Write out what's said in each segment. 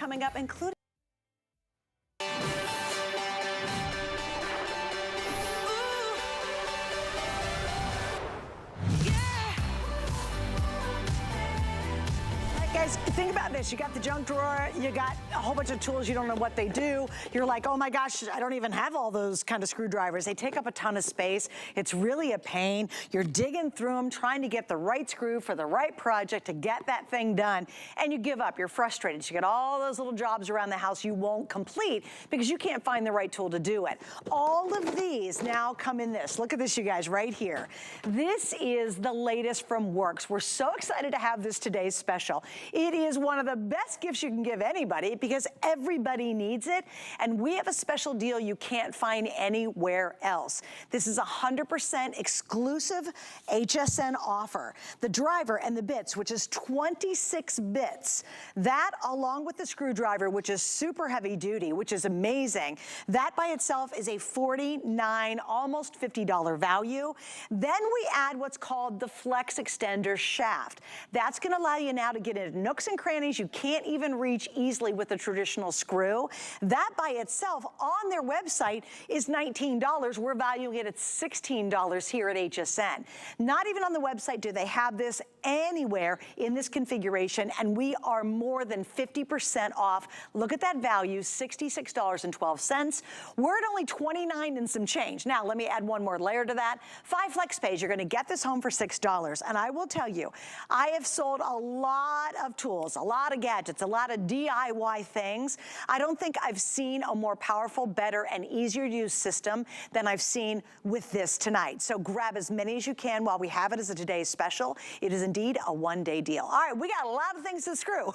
coming up, including guys, think about this. You got the junk drawer, you got a whole bunch of tools, you don't know what they do. You're like, oh my gosh, I don't even have all those kind of screwdrivers. They take up a ton of space. It's really a pain. You're digging through them, trying to get the right screw for the right project to get that thing done, and you give up. You're frustrated. You got all those little jobs around the house you won't complete because you can't find the right tool to do it. All of these now come in this. Look at this, you guys, right here. This is the latest from Works. We're so excited to have this today's special. It is one of the best gifts you can give anybody because everybody needs it, and we have a special deal you can't find anywhere else. This is 100% exclusive HSN offer. The driver and the bits, which is 26 bits, that along with the screwdriver, which is super heavy duty, which is amazing, that by itself is a $49, almost $50 value. Then we add what's called the Flex Extender Shaft. That's gonna allow you now to get into nooks and crannies you can't even reach easily with a traditional screw. That by itself on their website is $19. We're valuing it at $16 here at HSN. Not even on the website do they have this anywhere in this configuration, and we are more than 50% off. Look at that value, $66.12. We're at only $29 and some change. Now, let me add one more layer to that. 5 flex pays, you're gonna get this home for $6. And I will tell you, I have sold a lot of tools, a lot of gadgets, a lot of DIY things. I don't think I've seen a more powerful, better, and easier to use system than I've seen with this tonight. So grab as many as you can while we have it as a today's special. It is indeed a one-day deal. All right, we got a lot of things to screw.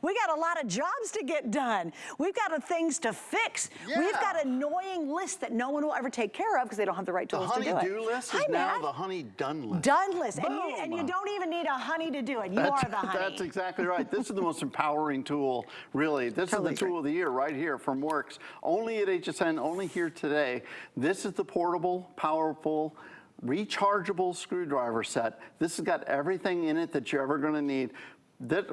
We got a lot of jobs to get done. We've got things to fix. Yeah. We've got a annoying list that no one will ever take care of because they don't have the right tools to do it. The honey-do list is now the honey-done list. Done list. And you don't even need a honey to do it. You are the honey. That's exactly right. This is the most empowering tool, really. This is the tool of the year right here from Works. Only at HSN, only here today. This is the portable, powerful, rechargeable screwdriver set. This has got everything in it that you're ever going to need.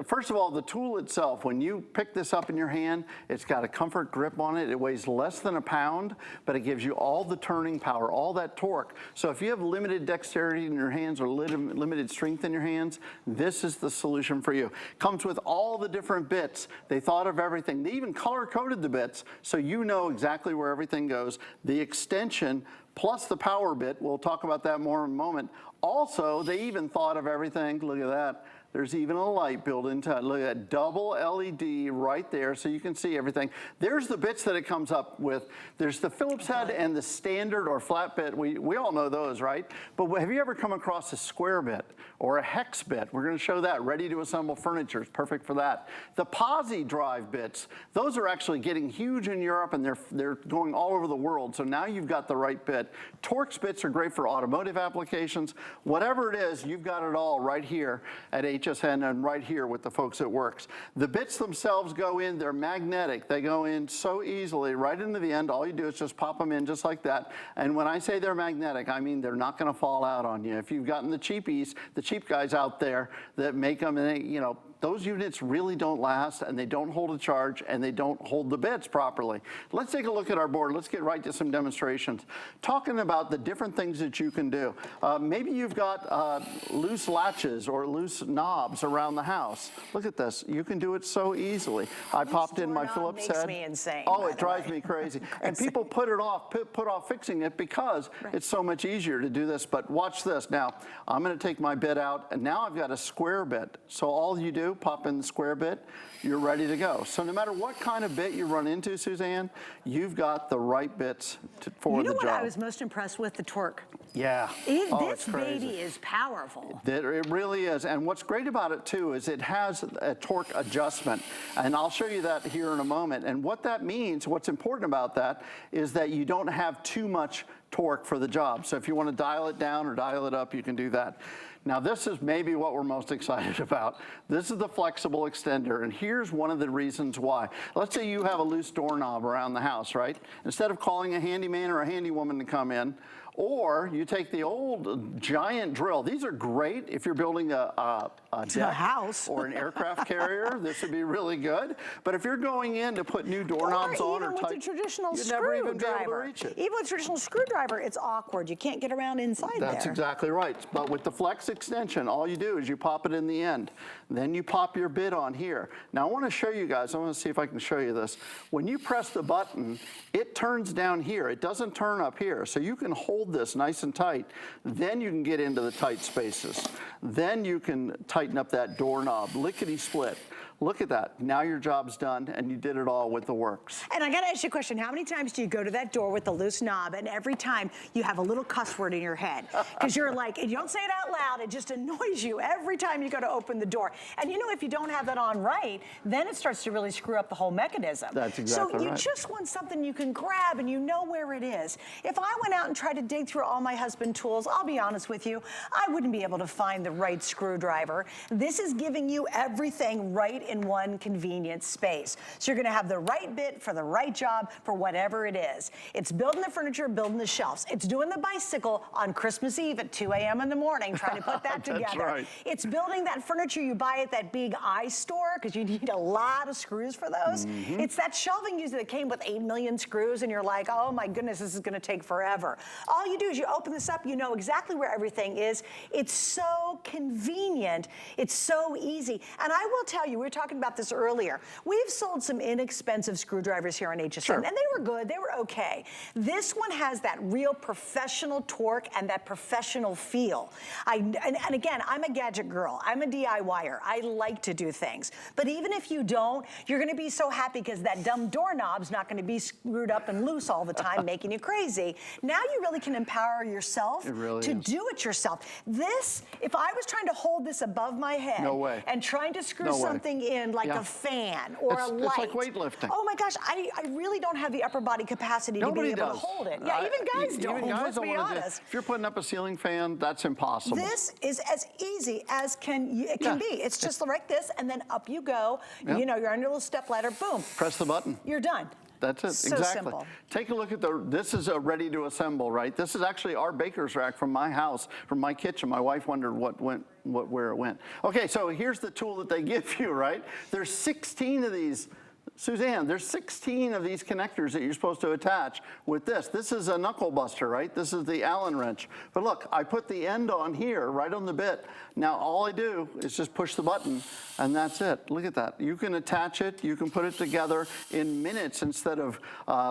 First of all, the tool itself, when you pick this up in your hand, it's got a comfort grip on it. It weighs less than a pound, but it gives you all the turning power, all that torque. So if you have limited dexterity in your hands or limited strength in your hands, this is the solution for you. Comes with all the different bits. They thought of everything. They even color-coded the bits, so you know exactly where everything goes. The extension plus the power bit, we'll talk about that more in a moment. Also, they even thought of everything, look at that. There's even a light built into it. Look at that double LED right there so you can see everything. There's the bits that it comes up with. There's the Phillips head and the standard or flat bit. We all know those, right? But have you ever come across a square bit or a hex bit? We're gonna show that. Ready to assemble furniture is perfect for that. The posi drive bits, those are actually getting huge in Europe and they're going all over the world. So now you've got the right bit. Torx bits are great for automotive applications. Whatever it is, you've got it all right here at HSN and right here with the folks at Works. The bits themselves go in, they're magnetic. They go in so easily right into the end. All you do is just pop them in just like that. And when I say they're magnetic, I mean they're not gonna fall out on you. If you've gotten the cheapies, the cheap guys out there that make them, and they, you know, those units really don't last and they don't hold a charge and they don't hold the bits properly. Let's take a look at our board. Let's get right to some demonstrations. Talking about the different things that you can do. Maybe you've got loose latches or loose knobs around the house. Look at this. You can do it so easily. I popped in my Phillips head. Makes me insane. Oh, it drives me crazy. And people put off fixing it because it's so much easier to do this. But watch this. Now, I'm going to take my bit out and now I've got a square bit. So all you do, pop in the square bit, you're ready to go. So no matter what kind of bit you run into, Suzanne, you've got the right bits for the job. You know what I was most impressed with? The torque. Yeah. This baby is powerful. It really is. And what's great about it too is it has a torque adjustment. And I'll show you that here in a moment. And what that means, what's important about that is that you don't have too much torque for the job. So if you want to dial it down or dial it up, you can do that. Now this is maybe what we're most excited about. This is the flexible extender, and here's one of the reasons why. Let's say you have a loose doorknob around the house, right? Instead of calling a handyman or a handywoman to come in, Or you take the old giant drill. These are great if you're building a deck house or an aircraft carrier. This would be really good. But if you're going in to put new doorknobs on or even with a traditional you'd never even be able to screwdriver. reach it. Even with a traditional screwdriver, it's awkward. You can't get around inside there. That's exactly right. But with the flex extension, all you do is you pop it in the end. Then you pop your bit on here. Now I want to show you guys, I want to see if I can show you this. When you press the button, it turns down here. It doesn't turn up here. So you can hold this nice and tight. Then you can get into the tight spaces. Then you can tighten up that doorknob, lickety split. Look at that. Now your job's done, and you did it all with the works. And I got to ask you a question. How many times do you go to that door with the loose knob, and every time you have a little cuss word in your head? Because you're like, and you don't say it out loud, it just annoys you every time you go to open the door. And you know, if you don't have that on right, then it starts to really screw up the whole mechanism. That's exactly right. So right. you just want something you can grab, and you know where it is. If I went out and tried to dig through all my husband's tools, I'll be honest with you, I wouldn't be able to find the right screwdriver. This is giving you everything right in one convenient space. So you're gonna have the right bit for the right job for whatever it is. It's building the furniture, building the shelves. It's doing the bicycle on Christmas Eve at 2 a.m. in the morning, trying to put that That's together. right. It's building that furniture you buy at that big eye store, because you need a lot of screws for those. It's that shelving user that came with 8 million screws, and you're like, oh my goodness, this is gonna take forever. All you do is you open this up, you know exactly where everything is. It's so convenient. It's so easy. And I will tell you, we were talking about this earlier. We've sold some inexpensive screwdrivers here on HSN, and they were good, they were okay. This one has that real professional torque and that professional feel. And again, I'm a gadget girl. I'm a DIYer. I like to do things. But even if you don't, you're gonna be so happy because that dumb doorknob's not gonna be screwed up and loose all the time, making you crazy. Now you really can empower yourself to do it yourself. This, if I was trying to hold this above my head and trying to screw something in like a fan or a light. It's like weightlifting. Oh my gosh, I really don't have the upper body capacity to be able to hold it. Yeah, even guys don't, let's be honest. If you're putting up a ceiling fan, that's impossible. This is as easy as it can be. It's just like this, and then up you go. You know, you're on your little step ladder, boom. Press the button. You're done. That's it, so exactly. Simple. Take a look at this is a ready to assemble, right? This is actually our baker's rack from my house, from my kitchen. My wife wondered where it went. Okay, so here's the tool that they give you, right? There's 16 of these. Suzanne, there's 16 of these connectors that you're supposed to attach with this. This is a knuckle buster, right? This is the Allen wrench. But look, I put the end on here, right on the bit. Now all I do is just push the button, and that's it. Look at that. You can attach it, you can put it together in minutes instead of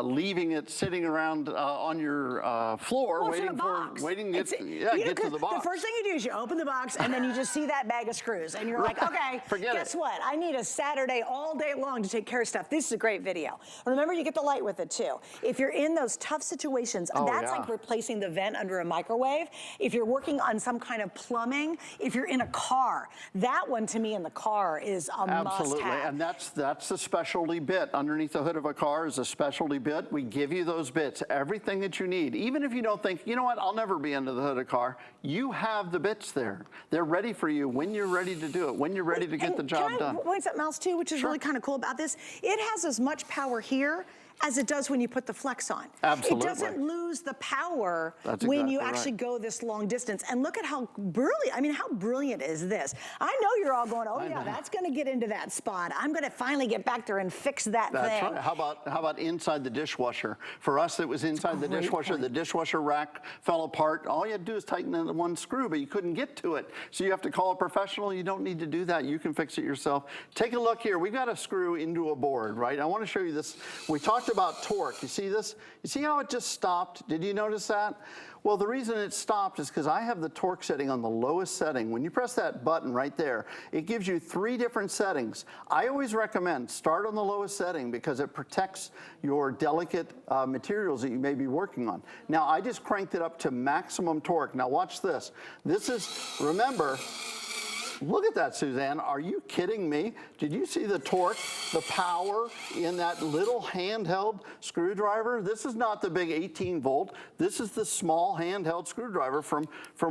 leaving it sitting around on your floor waiting to get to the box. The first thing you do is you open the box, and then you just see that bag of screws, and you're like, okay, guess what? I need a Saturday all day long to take care of stuff. This is a great video. Remember, you get the light with it too. If you're in those tough situations, that's like replacing the vent under a microwave. If you're working on some kind of plumbing, if you're in a car, that one to me in the car is a Absolutely, must-have. and that's the specialty bit. Underneath the hood of a car is a specialty bit. We give you those bits, everything that you need. Even if you don't think, you know what, I'll never be under the hood of a car, you have the bits there. They're ready for you when you're ready to do it, when you're ready to get the job done. Can I point something else too, which is really kind of cool about this? It has as much power here as it does when you put the flex on. Absolutely. It doesn't lose the power when you actually go this long distance. And look at how brilliant, I mean, how brilliant is this? I know you're all going, oh yeah, that's gonna get into that spot. I'm gonna finally get back there and fix that thing. That's right. How about inside the dishwasher? For us, it was inside the dishwasher. The dishwasher rack fell apart. All you had to do is tighten in the one screw, but you couldn't get to it. So you have to call a professional. You don't need to do that. You can fix it yourself. Take a look here. We've got a screw into a board, right? I wanna show you this. We talked about torque. You see this? You see how it just stopped? Did you notice that? Well, the reason it stopped is because I have the torque setting on the lowest setting. When you press that button right there, it gives you 3 different settings. I always recommend start on the lowest setting because it protects your delicate materials that you may be working on. Now, I just cranked it up to maximum torque. Now, watch this. This is, remember, look at that, Suzanne. Are you kidding me? Did you see the torque, the power in that little handheld screwdriver? This is not the big 18 volt. This is the small handheld screwdriver from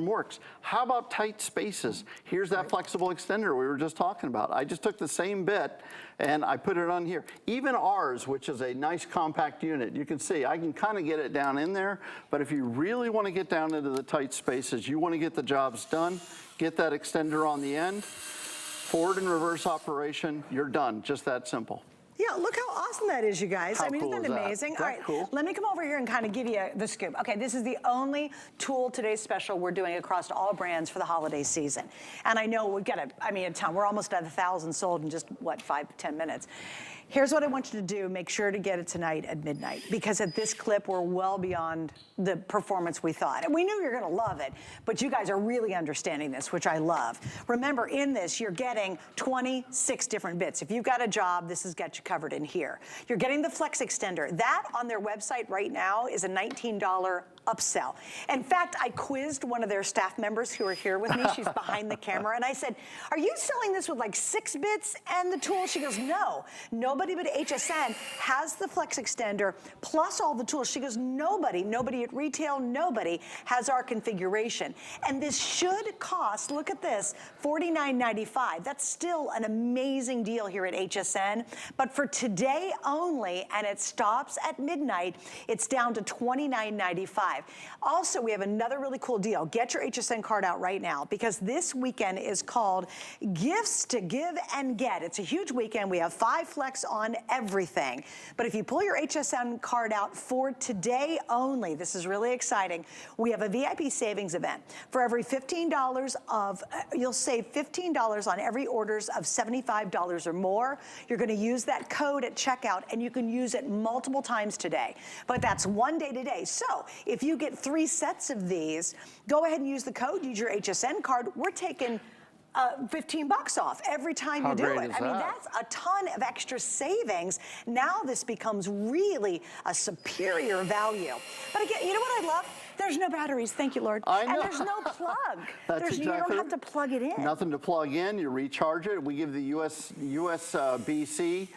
Works. How about tight spaces? Here's that flexible extender we were just talking about. I just took the same bit and I put it on here. Even ours, which is a nice compact unit, you can see I can kind of get it down in there, but if you really want to get down into the tight spaces, you want to get the jobs done, get that extender on the end, forward and reverse operation, you're done, just that simple. Yeah, look how awesome that is, you guys. How I mean, cool isn't is that that? amazing? Is All that right, cool? let me come over here and kind of give you the scoop. Okay, this is the only tool today's special we're doing across all brands for the holiday season. And I know we've got a ton. We're almost at 1,000 sold in just, what, 5-10 minutes. Here's what I want you to do. Make sure to get it tonight at midnight, because at this clip, we're well beyond the performance we thought. And we knew you were gonna love it, but you guys are really understanding this, which I love. Remember, in this, you're getting 26 different bits. If you've got a job, this has got you covered in here. You're getting the Flex Extender. That on their website right now is a $19 upsell. In fact, I quizzed one of their staff members who are here with me. She's behind the camera. And I said, are you selling this with like 6 bits and the tool? She goes, no. Nobody but HSN has the Flex Extender plus all the tools. She goes, nobody at retail, nobody has our configuration. And this should cost, look at this, $49.95. That's still an amazing deal here at HSN. But for today only, and it stops at midnight, it's down to $29.95. Also, we have another really cool deal. Get your HSN card out right now, because this weekend is called Gifts to Give and Get. It's a huge weekend. We have 5 flex on everything. But if you pull your HSN card out for today only, this is really exciting, we have a VIP savings event. For every $15 of, you'll save $15 on every orders of $75 or more. You're gonna use that code at checkout, and you can use it multiple times today. But that's one day today. So if you get 3 sets of these, go ahead and use the code, use your HSN card. We're taking 15 bucks off every time you do it. I mean, that's a ton of extra savings. Now this becomes really a superior value. But again, you know what I love? There's no batteries, thank you, Lord. I know. And there's no plug. You don't have to plug it in. Nothing to plug in, you recharge it. We give the USB-C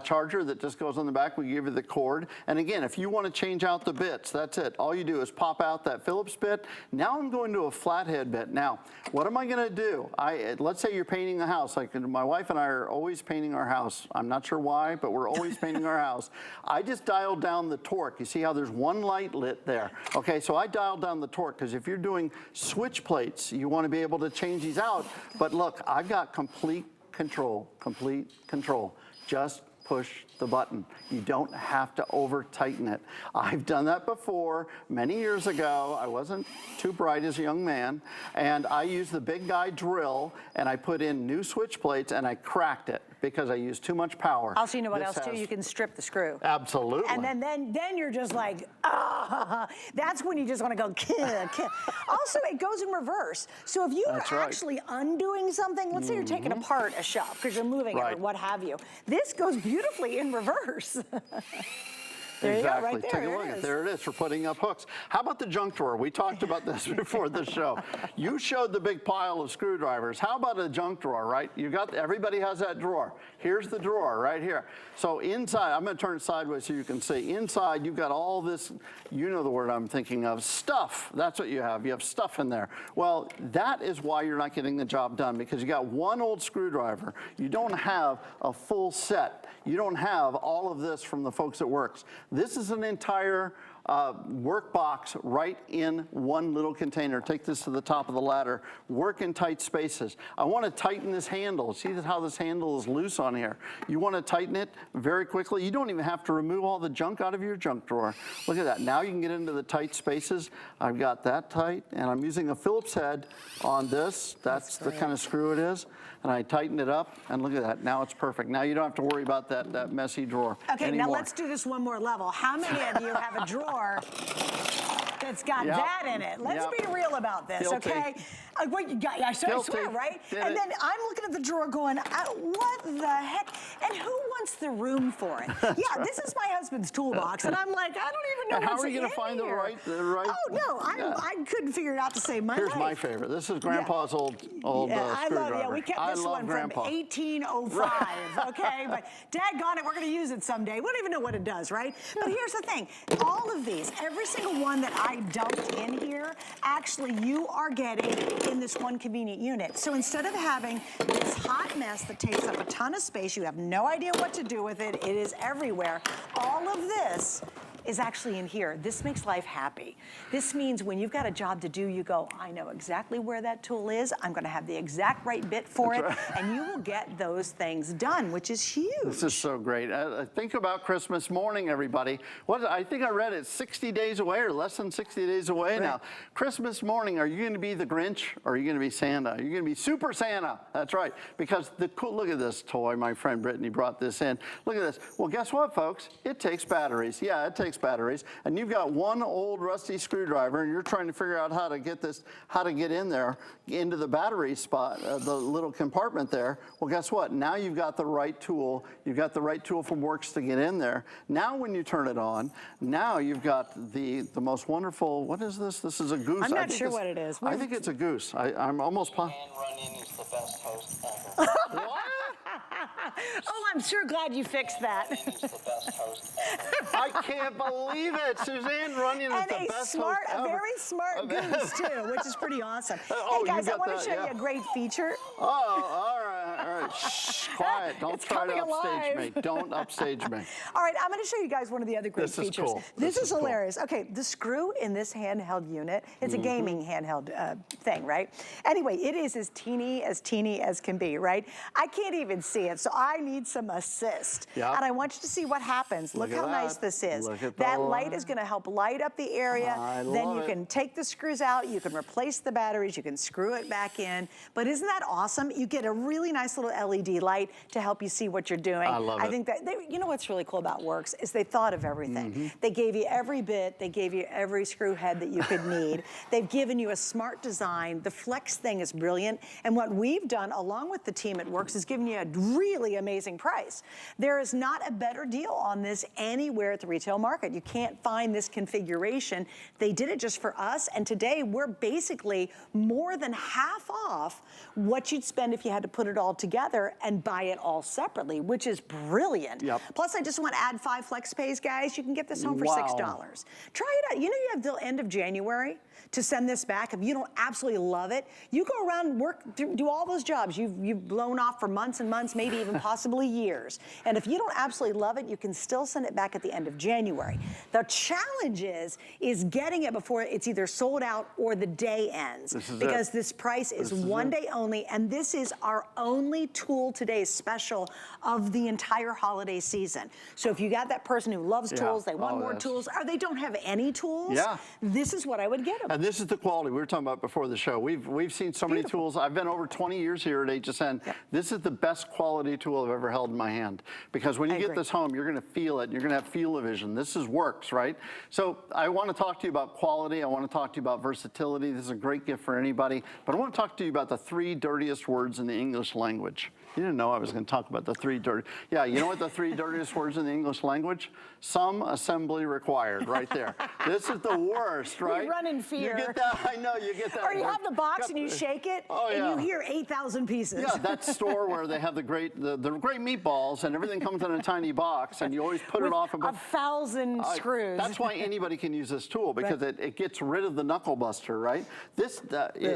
charger that just goes on the back. We give you the cord. And again, if you want to change out the bits, that's it. All you do is pop out that Phillips bit. Now I'm going to a flathead bit. Now, what am I going to do? Let's say you're painting the house. Like my wife and I are always painting our house. I'm not sure why, but we're always painting our house. I just dialed down the torque. You see how there's one light lit there? Okay, so I dialed down the torque, because if you're doing switch plates, you want to be able to change these out. But look, I've got complete control. Just push the button. You don't have to over tighten it. I've done that before many years ago. I wasn't too bright as a young man, and I used the big guy drill, and I put in new switch plates, and I cracked it because I used too much power. Also, you know what else too? You can strip the screw. Absolutely. And then you're just like, ah, that's when you just want to go kill. Also, it goes in reverse. So if you are actually undoing something, let's say you're taking apart a shelf because you're moving it or what have you, this goes beautifully in reverse. There you go, right there. Take a look. There it is for putting up hooks. How about the junk drawer? We talked about this before the show. You showed the big pile of screwdrivers. How about a junk drawer, right? Everybody has that drawer. Here's the drawer right here. So inside, I'm going to turn it sideways so you can see. Inside, you've got all this, you know the word I'm thinking of, stuff. That's what you have. You have stuff in there. Well, that is why you're not getting the job done, because you got one old screwdriver. You don't have a full set. You don't have all of this from the folks at Works. This is an entire work box right in one little container. Take this to the top of the ladder. Work in tight spaces. I want to tighten this handle. See how this handle is loose on here? You want to tighten it very quickly. You don't even have to remove all the junk out of your junk drawer. Look at that. Now you can get into the tight spaces. I've got that tight, and I'm using a Phillips head on this. That's the kind of screw it is. And I tighten it up, and look at that. Now it's perfect. Now you don't have to worry about that messy drawer anymore. Now let's do this one more level. How many of you have a drawer that's got that in it? Let's be real about this, okay? What you got? I swear, right? And then I'm looking at the drawer going, what the heck? And who wants the room for it? This is my husband's toolbox, and I'm like, I don't even know what's in here. How are you going to find the right? Oh, no, I couldn't figure it out to save my life. Here's my favorite. This is Grandpa's old screwdriver. We kept this one from 1805, okay? But daggone it, we're going to use it someday. We don't even know what it does, right? But here's the thing. All of these, every single one that I dumped in here, actually you are getting in this one convenient unit. So instead of having this hot mess that takes up a ton of space, you have no idea what to do with it, it is everywhere. All of this is actually in here. This makes life happy. This means when you've got a job to do, you go, I know exactly where that tool is. I'm gonna have the exact right bit for it, and you will get those things done, which is huge. This is so great. Think about Christmas morning, everybody. I think I read it 60 days away or less than 60 days away now. Christmas morning, are you gonna be the Grinch or are you gonna be Santa? You're gonna be Super Santa. That's right. Because look at this toy. My friend Brittany brought this in. Look at this. Well, guess what, folks? It takes batteries. Yeah, it takes batteries, and you've got one old rusty screwdriver, and you're trying to figure out how to get in there into the battery spot, the little compartment there. Well, guess what? Now you've got the right tool. You've got the right tool from Works to get in there. Now, when you turn it on, now you've got the most wonderful. What is this? This is a goose. I'm not sure what it is. I think it's a goose. I'm almost positive. Runyon is the best host ever. What? Oh, I'm sure glad you fixed that. Runyon is the best host ever. I can't believe it. Suzanne Runyon is the best host ever. A very smart goose, too, which is pretty awesome. Oh, hey, guys, you I got want that, to show yeah. you a great feature. Oh, all right. Shh, quiet. Don't It's try to coming upstage alive. me. Don't upstage me. All right, I'm going to show you guys one of the other great This is features. cool. This is cool. hilarious. Okay, the screw in this handheld unit, it's a gaming handheld thing, right? Anyway, it is as teeny as can be, right? I can't even see it, so I need some assist. Yep. And I want you to see what happens. Look Look at how nice that. this is. Look at That the light is going to help light up the area. Then love you it. can take the screws out, you can replace the batteries, you can screw it back in. But isn't that awesome? You get a really nice little LED light to help you see what you're doing. I love it. I think that, you know what's really cool about Works is they thought of everything. They gave you every bit, they gave you every screw head that you could need. They've given you a smart design. The Flex thing is brilliant. And what we've done along with the team at Works is given you a really amazing price. There is not a better deal on this anywhere at the retail market. You can't find this configuration. They did it just for us, and today we're basically more than half off what you'd spend if you had to put it all together and buy it all separately, which is brilliant. Yep. Plus, I just want to add 5 flex pays, guys. You can get this home for Wow. $6. Try it out. You know you have till end of January to send this back. If you don't absolutely love it, you go around and work, do all those jobs you've blown off for months and months, maybe even possibly years. And if you don't absolutely love it, you can still send it back at the end of January. The challenge is getting it before it's either sold out or the day ends. Because this price is one day only, and this is our only tool today special of the entire holiday season. So if you got that person who loves tools, they want more tools, or they don't have any tools, this is what I would get them. And this is the quality we were talking about before the show. We've seen so many tools. I've been over 20 years here at HSN. This is the best quality tool I've ever held in my hand. Because when you get this home, you're going to feel it. You're going to have feel-o-vision. This is Works, right? So I want to talk to you about quality. I want to talk to you about versatility. This is a great gift for anybody. But I want to talk to you about the 3 dirtiest words in the English language. You didn't know I was going to talk about the 3 dirty. Yeah, you know what the 3 dirtiest words in the English language? Some assembly required, right there. This is the worst, right? You run in fear. You get that? I know, you get that. Or you have the box and you shake it, and you hear 8,000 pieces. Yeah, that store where they have the great meatballs and everything comes in a tiny box, and you always put it off. 1,000 screws. That's why anybody can use this tool, because it gets rid of the knuckle buster, right?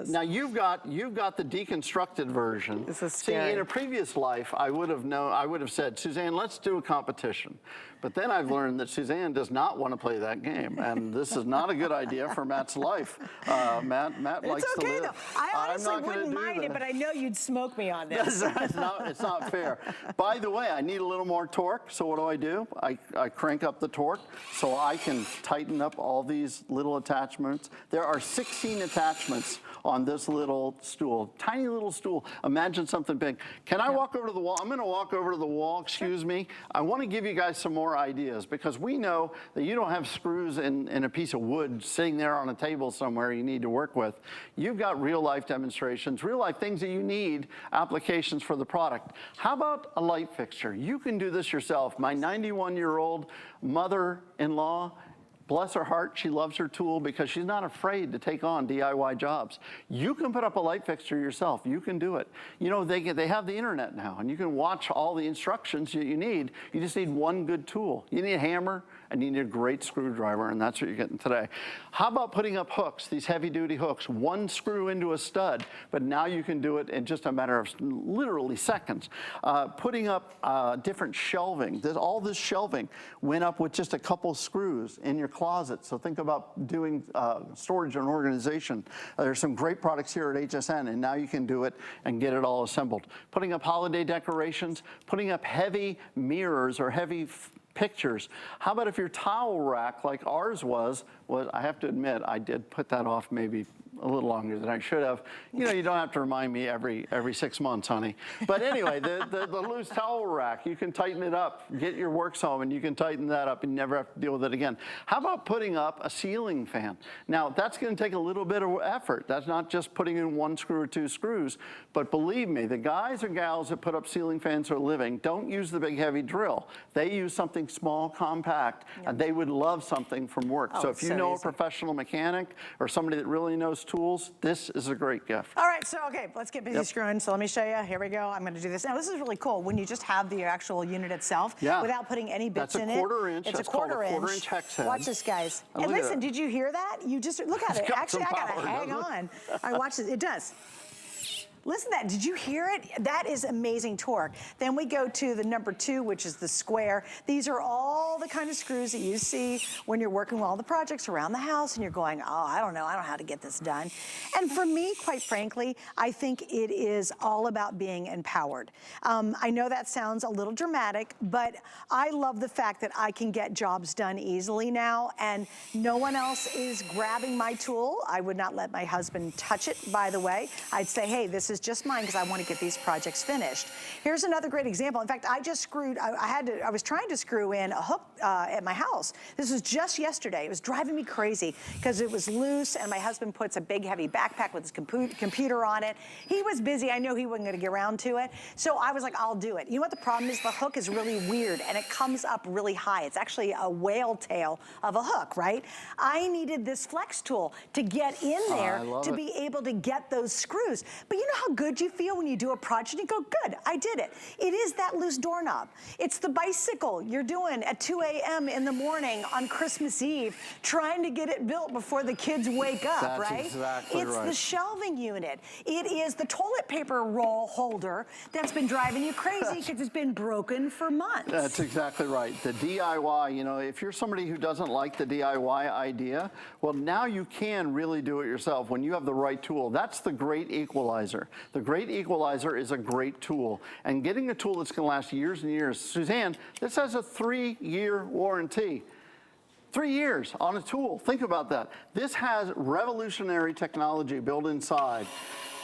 Now you've got the deconstructed version. This is See, scary. in a previous life, I would have said, Suzanne, let's do a competition. But then I've learned that Suzanne does not want to play that game, and this is not a good idea for Matt's life. Matt likes to live. Though. I honestly wouldn't mind it, but I know you'd smoke me on this. It's not fair. By the way, I need a little more torque, so what do? I crank up the torque so I can tighten up all these little attachments. There are 16 attachments on this little stool, tiny little stool. Imagine something big. Can I walk over to the wall? I'm going to walk over to the wall, excuse me. I want to give you guys some more ideas, because we know that you don't have screws in a piece of wood sitting there on a table somewhere you need to work with. You've got real life demonstrations, real life things that you need, applications for the product. How about a light fixture? You can do this yourself. My 91-year-old mother-in-law Bless her heart, she loves her tool because she's not afraid to take on DIY jobs. You can put up a light fixture yourself. You can do it. You know, they have the internet now, and you can watch all the instructions that you need. You just need one good tool. You need a hammer, and you need a great screwdriver, and that's what you're getting today. How about putting up hooks, these heavy-duty hooks, one screw into a stud, but now you can do it in just a matter of literally seconds. Putting up different shelving. All this shelving went up with just a couple screws in your closet. So think about doing storage and organization. There's some great products here at HSN, and now you can do it and get it all assembled. Putting up holiday decorations, putting up heavy mirrors or heavy pictures. How about if your towel rack, like ours was, I have to admit, I did put that off maybe a little longer than I should have. You know, you don't have to remind me every 6 months, honey. But anyway, the loose towel rack, you can tighten it up. Get your works home and you can tighten that up and you never have to deal with it again. How about putting up a ceiling fan? Now, that's gonna take a little bit of effort. That's not just putting in one screw or two screws, but believe me, the guys or gals that put up ceiling fans for a living don't use the big heavy drill. They use something small, compact, and they would love something from work. So if you know a professional mechanic or somebody that really knows tools, this is a great gift. All right, so okay, let's get busy screwing. So let me show you. Here we go. I'm going to do this. Now this is really cool when you just have the actual unit itself without putting any bits in it. That's a quarter inch. It's That's a quarter called a inch. quarter-inch hex head. Watch this, guys. And listen, did you hear that? You just look at it. Actually, I got to hang on. All right, watch this. It does. Listen to that, did you hear it? That is amazing torque. Then we go to the number 2, which is the square. These are all the kind of screws that you see when you're working with all the projects around the house and you're going, oh, I don't know how to get this done. And for me, quite frankly, I think it is all about being empowered. I know that sounds a little dramatic, but I love the fact that I can get jobs done easily now and no one else is grabbing my tool. I would not let my husband touch it, by the way. I'd say, hey, this is just mine because I want to get these projects finished. Here's another great example. In fact, I just screwed, I was trying to screw in a hook at my house. This was just yesterday. It was driving me crazy because it was loose and my husband puts a big heavy backpack with his computer on it. He was busy. I know he wasn't going to get around to it. So I was like, I'll do it. You know what the problem is? The hook is really weird and it comes up really high. It's actually a whale tail of a hook, right? I needed this flex tool to get in there to be able to get those screws. But you know how good you feel when you do a project and you go, good, I did it. It is that loose doorknob. It's the bicycle you're doing at 2 a.m. in the morning on Christmas Eve, trying to get it built before the kids wake up, right? That's exactly right. It's the shelving unit. It is the toilet paper roll holder that's been driving you crazy because it's been broken for months. That's exactly right. The DIY, you know, if you're somebody who doesn't like the DIY idea, well, now you can really do it yourself when you have the right tool. That's the great equalizer. The great equalizer is a great tool. And getting a tool that's going to last years and years. Suzanne, this has a 3-year warranty. 3 years on a tool. Think about that. This has revolutionary technology built inside.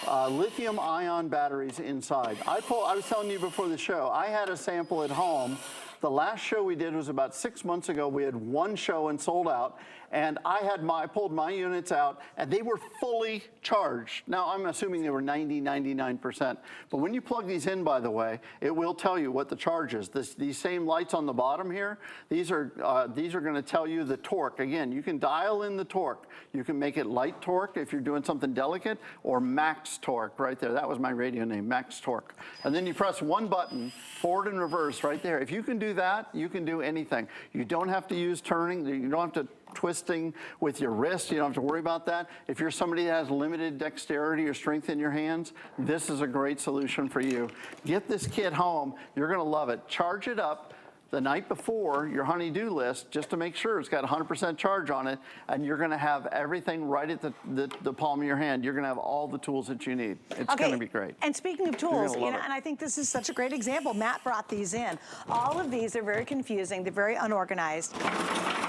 Lithium-ion batteries inside. I was telling you before the show, I had a sample at home. The last show we did was about 6 months ago. We had one show and sold out. And I pulled my units out and they were fully charged. Now I'm assuming they were 90, 99%. But when you plug these in, by the way, it will tell you what the charge is. These same lights on the bottom here, these are going to tell you the torque. Again, you can dial in the torque. You can make it light torque if you're doing something delicate, or max torque right there. That was my radio name, max torque. And then you press one button, forward and reverse right there. If you can do that, you can do anything. You don't have to use turning. You don't have to twisting with your wrist. You don't have to worry about that. If you're somebody that has limited dexterity or strength in your hands, this is a great solution for you. Get this kit home. You're going to love it. Charge it up the night before your honey-do list just to make sure it's got 100% charge on it, and you're going to have everything right at the palm of your hand. You're going to have all the tools that you need. It's going to be great. And speaking of tools, you know, and I think this is such a great example. Matt brought these in. All of these are very confusing. They're very unorganized.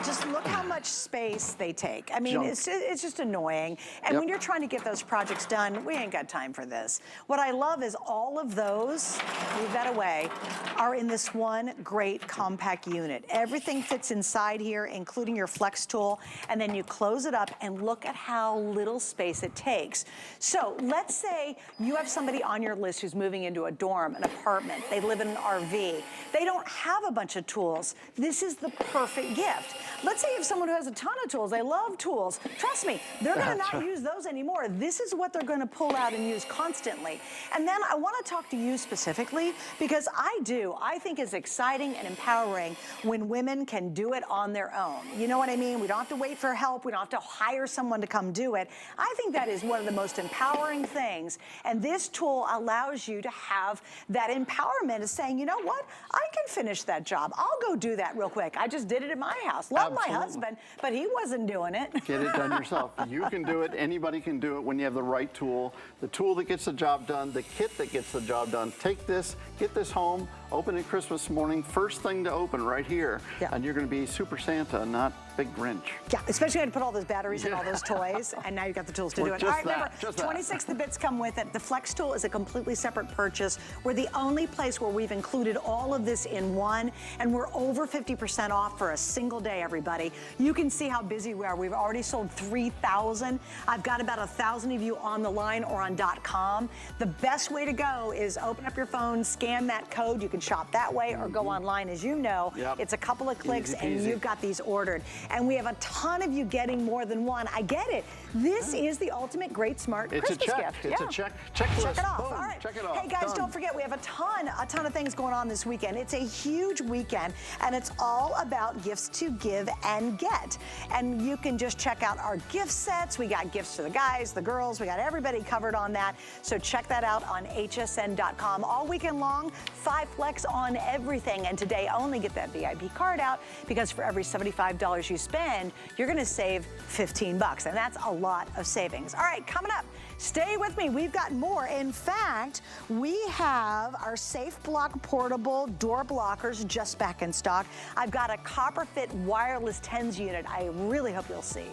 Just look how much space they take. I mean, it's just annoying. And when you're trying to get those projects done, we ain't got time for this. What I love is all of those, move that away, are in this one great compact unit. Everything fits inside here, including your flex tool, and then you close it up and look at how little space it takes. So let's say you have somebody on your list who's moving into a dorm, an apartment, they live in an RV. They don't have a bunch of tools. This is the perfect gift. Let's say you have someone who has a ton of tools, they love tools. Trust me, they're gonna not use those anymore. This is what they're gonna pull out and use constantly. And then I wanna talk to you specifically because I think it's exciting and empowering when women can do it on their own. You know what I mean? We don't have to wait for help. We don't have to hire someone to come do it. I think that is one of the most empowering things. And this tool allows you to have that empowerment of saying, you know what? I can finish that job. I'll go do that real quick. I just did it in my house. Love my husband, but he wasn't doing it. Get it done yourself. You can do it. Anybody can do it when you have the right tool. The tool that gets the job done, the kit that gets the job done. Take this, get this home, open it Christmas morning, first thing to open right here. Yeah. And you're going to be Super Santa, not Big Grinch. Yeah, especially when you put all those batteries and all those toys, and now you've got the tools to do it. All right, remember, 26 the bits come with it. The Flex tool is a completely separate purchase. We're the only place where we've included all of this in one, and we're over 50% off for a single day, everybody. You can see how busy we are. We've already sold 3,000. I've got about 1,000 of you on the line or on .com. The best way to go is open up your phone, scan that code. You can shop that way or go online. As you know, it's a couple of clicks and you've got these ordered. And we have a ton of you getting more than one. I get it. This is the ultimate great smart Christmas gift. It's a check. Checklist. Check it off. Boom. All right. Check it off. Hey guys, Done. don't forget we have a ton of things going on this weekend. It's a huge weekend and it's all about gifts to give and get. And you can just check out our gift sets. We got gifts to the guys, the girls. We got everybody covered on that. So check that out on hsn.com all weekend long. 5 flex on everything. And today only get that VIP card out because for every $75 you spend, you're going to save 15 bucks. And that's a lot of savings. All right, coming up, stay with me. We've got more. In fact, we have our Safe Block portable door blockers just back in stock. I've got a copper fit wireless TENS unit. I really hope you'll see.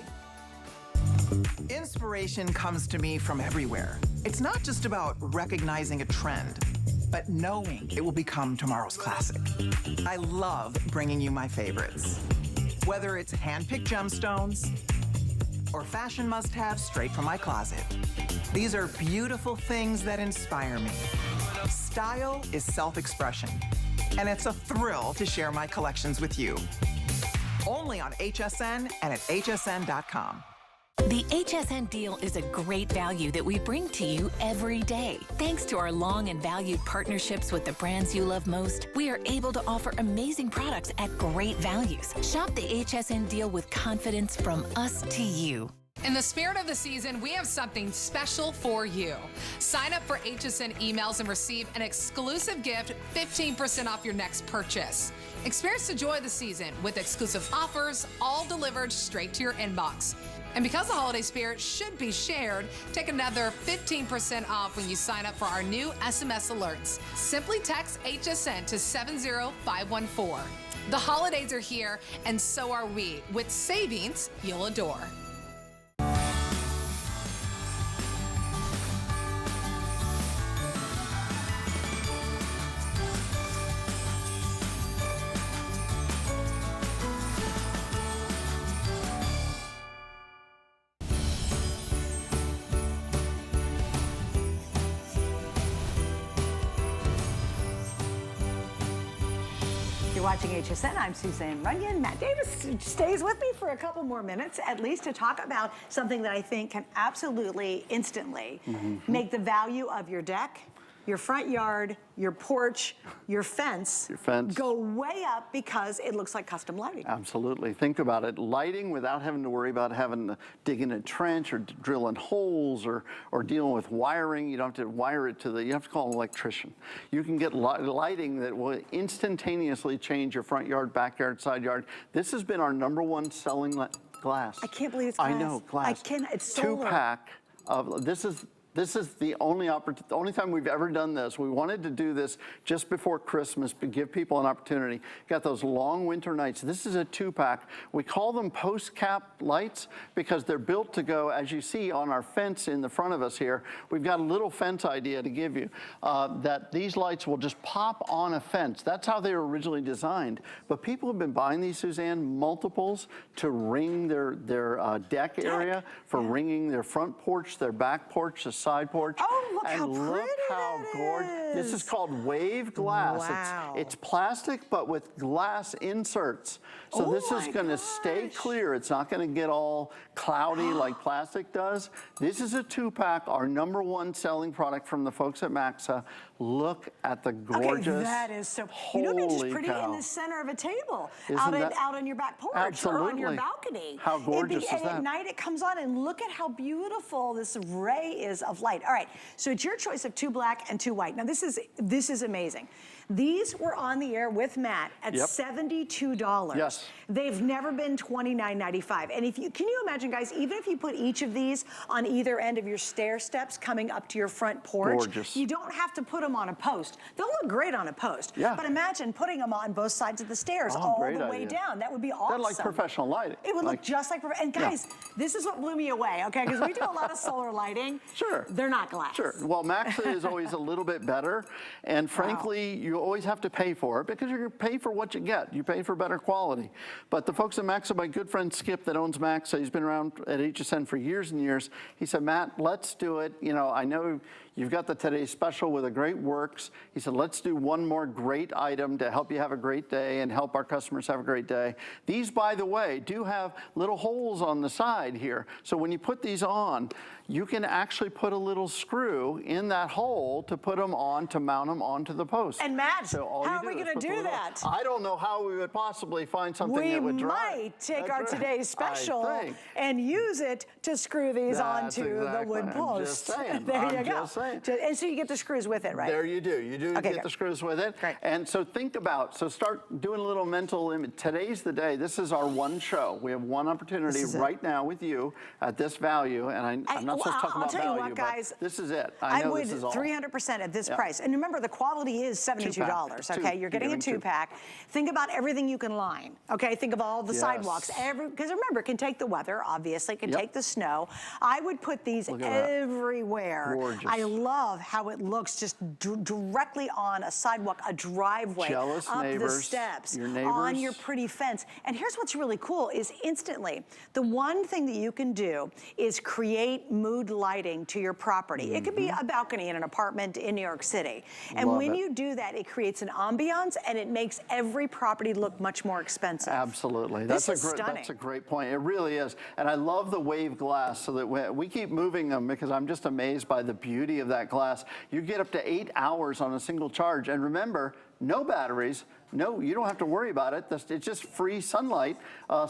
Inspiration comes to me from everywhere. It's not just about recognizing a trend, but knowing it will become tomorrow's classic. I love bringing you my favorites. Whether it's hand-picked gemstones or fashion must-haves straight from my closet, these are beautiful things that inspire me. Style is self-expression, and it's a thrill to share my collections with you. Only on HSN and at hsn.com. The HSN deal is a great value that we bring to you every day. Thanks to our long and valued partnerships with the brands you love most, we are able to offer amazing products at great values. Shop the HSN deal with confidence from us to you. In the spirit of the season, we have something special for you. Sign up for HSN emails and receive an exclusive gift, 15% off your next purchase. Experience the joy of the season with exclusive offers, all delivered straight to your inbox. And because the holiday spirit should be shared, take another 15% off when you sign up for our new SMS alerts. Simply text HSN to 70514. The holidays are here, and so are we, with savings you'll adore. Watching HSN, I'm Suzanne Runyon. Matt Davis stays with me for a couple more minutes, at least, to talk about something that I think can absolutely instantly make the value of your deck, your front yard, your porch, your fence go way up because it looks like custom lighting. Absolutely. Think about it. Lighting without having to worry about having to dig in a trench or drilling holes or dealing with wiring. You don't have to wire it to you have to call an electrician. You can get lighting that will instantaneously change your front yard, backyard, side yard. This has been our #1 selling glass. I can't believe it's glass. I know, glass. It's solar. 2-pack of, this is This is the only time we've ever done this. We wanted to do this just before Christmas to give people an opportunity. Got those long winter nights. This is a 2-pack. We call them post-cap lights because they're built to go, as you see on our fence in the front of us here, we've got a little fence idea to give you, that these lights will just pop on a fence. That's how they were originally designed. But people have been buying these, Suzanne, multiples to ring their deck area, for ringing their front porch, their back porch, the side porch. Oh, look and how pretty look how that gorgeous. This is called wave glass. Wow. It's plastic, but with glass inserts. So this is going to stay clear. It's not going to get all cloudy like plastic does. This is a 2-pack, our #1 selling product from the folks at Maxa. Look at the gorgeous. Okay, that is so. You know, it's just pretty cow. in the center of a table, Isn't out on your back porch Absolutely. or on your balcony. How gorgeous is and that? at night it comes on, and look at how beautiful this ray is of light. All right, so it's your choice of 2 black and 2 white. Now this is amazing. These were on the air with Matt at $72. Yes. They've never been $29.95. And can you imagine, guys, even if you put each of these on either end of your stair steps coming up to your front porch, Gorgeous. you don't have to put them on a post. They'll look great on a post. Yeah. But imagine putting them on both sides of the stairs all the way down. That would be awesome. They're like professional lighting. It would look just like, and guys, this is what blew me away, okay? Because we do a lot of solar lighting. Sure. They're not glass. Sure. Well, Maxa is always a little bit better. And frankly, you always have to pay for it because you're going to pay for what you get. You pay for better quality. But the folks at Maxa, my good friend Skip that owns Maxa, he's been around at HSN for years and years. He said, Matt, let's do it. You know, I know you've got the Today's Special with a great works. He said, let's do one more great item to help you have a great day and help our customers have a great day. These, by the way, do have little holes on the side here. So when you put these on, you can actually put a little screw in that hole to put them on, to mount them onto the post. And Matt, so how are we going to do that? I don't know how we would possibly find something that would dry. We might take our Today's Special and use it to screw these onto the wood post. I'm just saying. There you I'm go. just saying. And so you get the screws with it, right? There you do. You do get the screws with it. Great. And so start doing a little mental image. Today's the day. This is our one show. We have one opportunity right now with you at this value. And I'm not supposed to talk about value, what, guys, but this is it. I would 300% at this price. And remember, the quality is $72, okay? You're getting a 2-pack. Think about everything you can line, okay? Think of all the sidewalks. Because remember, it can take the weather, obviously. It can take the snow. I would put these everywhere. Gorgeous. I love how it looks just directly on a sidewalk, a driveway, Jealous up neighbors, the steps, your neighbors. on your pretty fence. And here's what's really cool is instantly, the one thing that you can do is create mood lighting to your property. It could be a balcony in an apartment in New York City. And when you do that, it creates an ambiance and it makes every property look much more expensive. Absolutely. This is stunning. stunning. That's a great point. It really is. And I love the wave glass so that we keep moving them because I'm just amazed by the beauty of that glass. You get up to 8 hours on a single charge. And remember, no batteries. No, you don't have to worry about it. It's just free sunlight,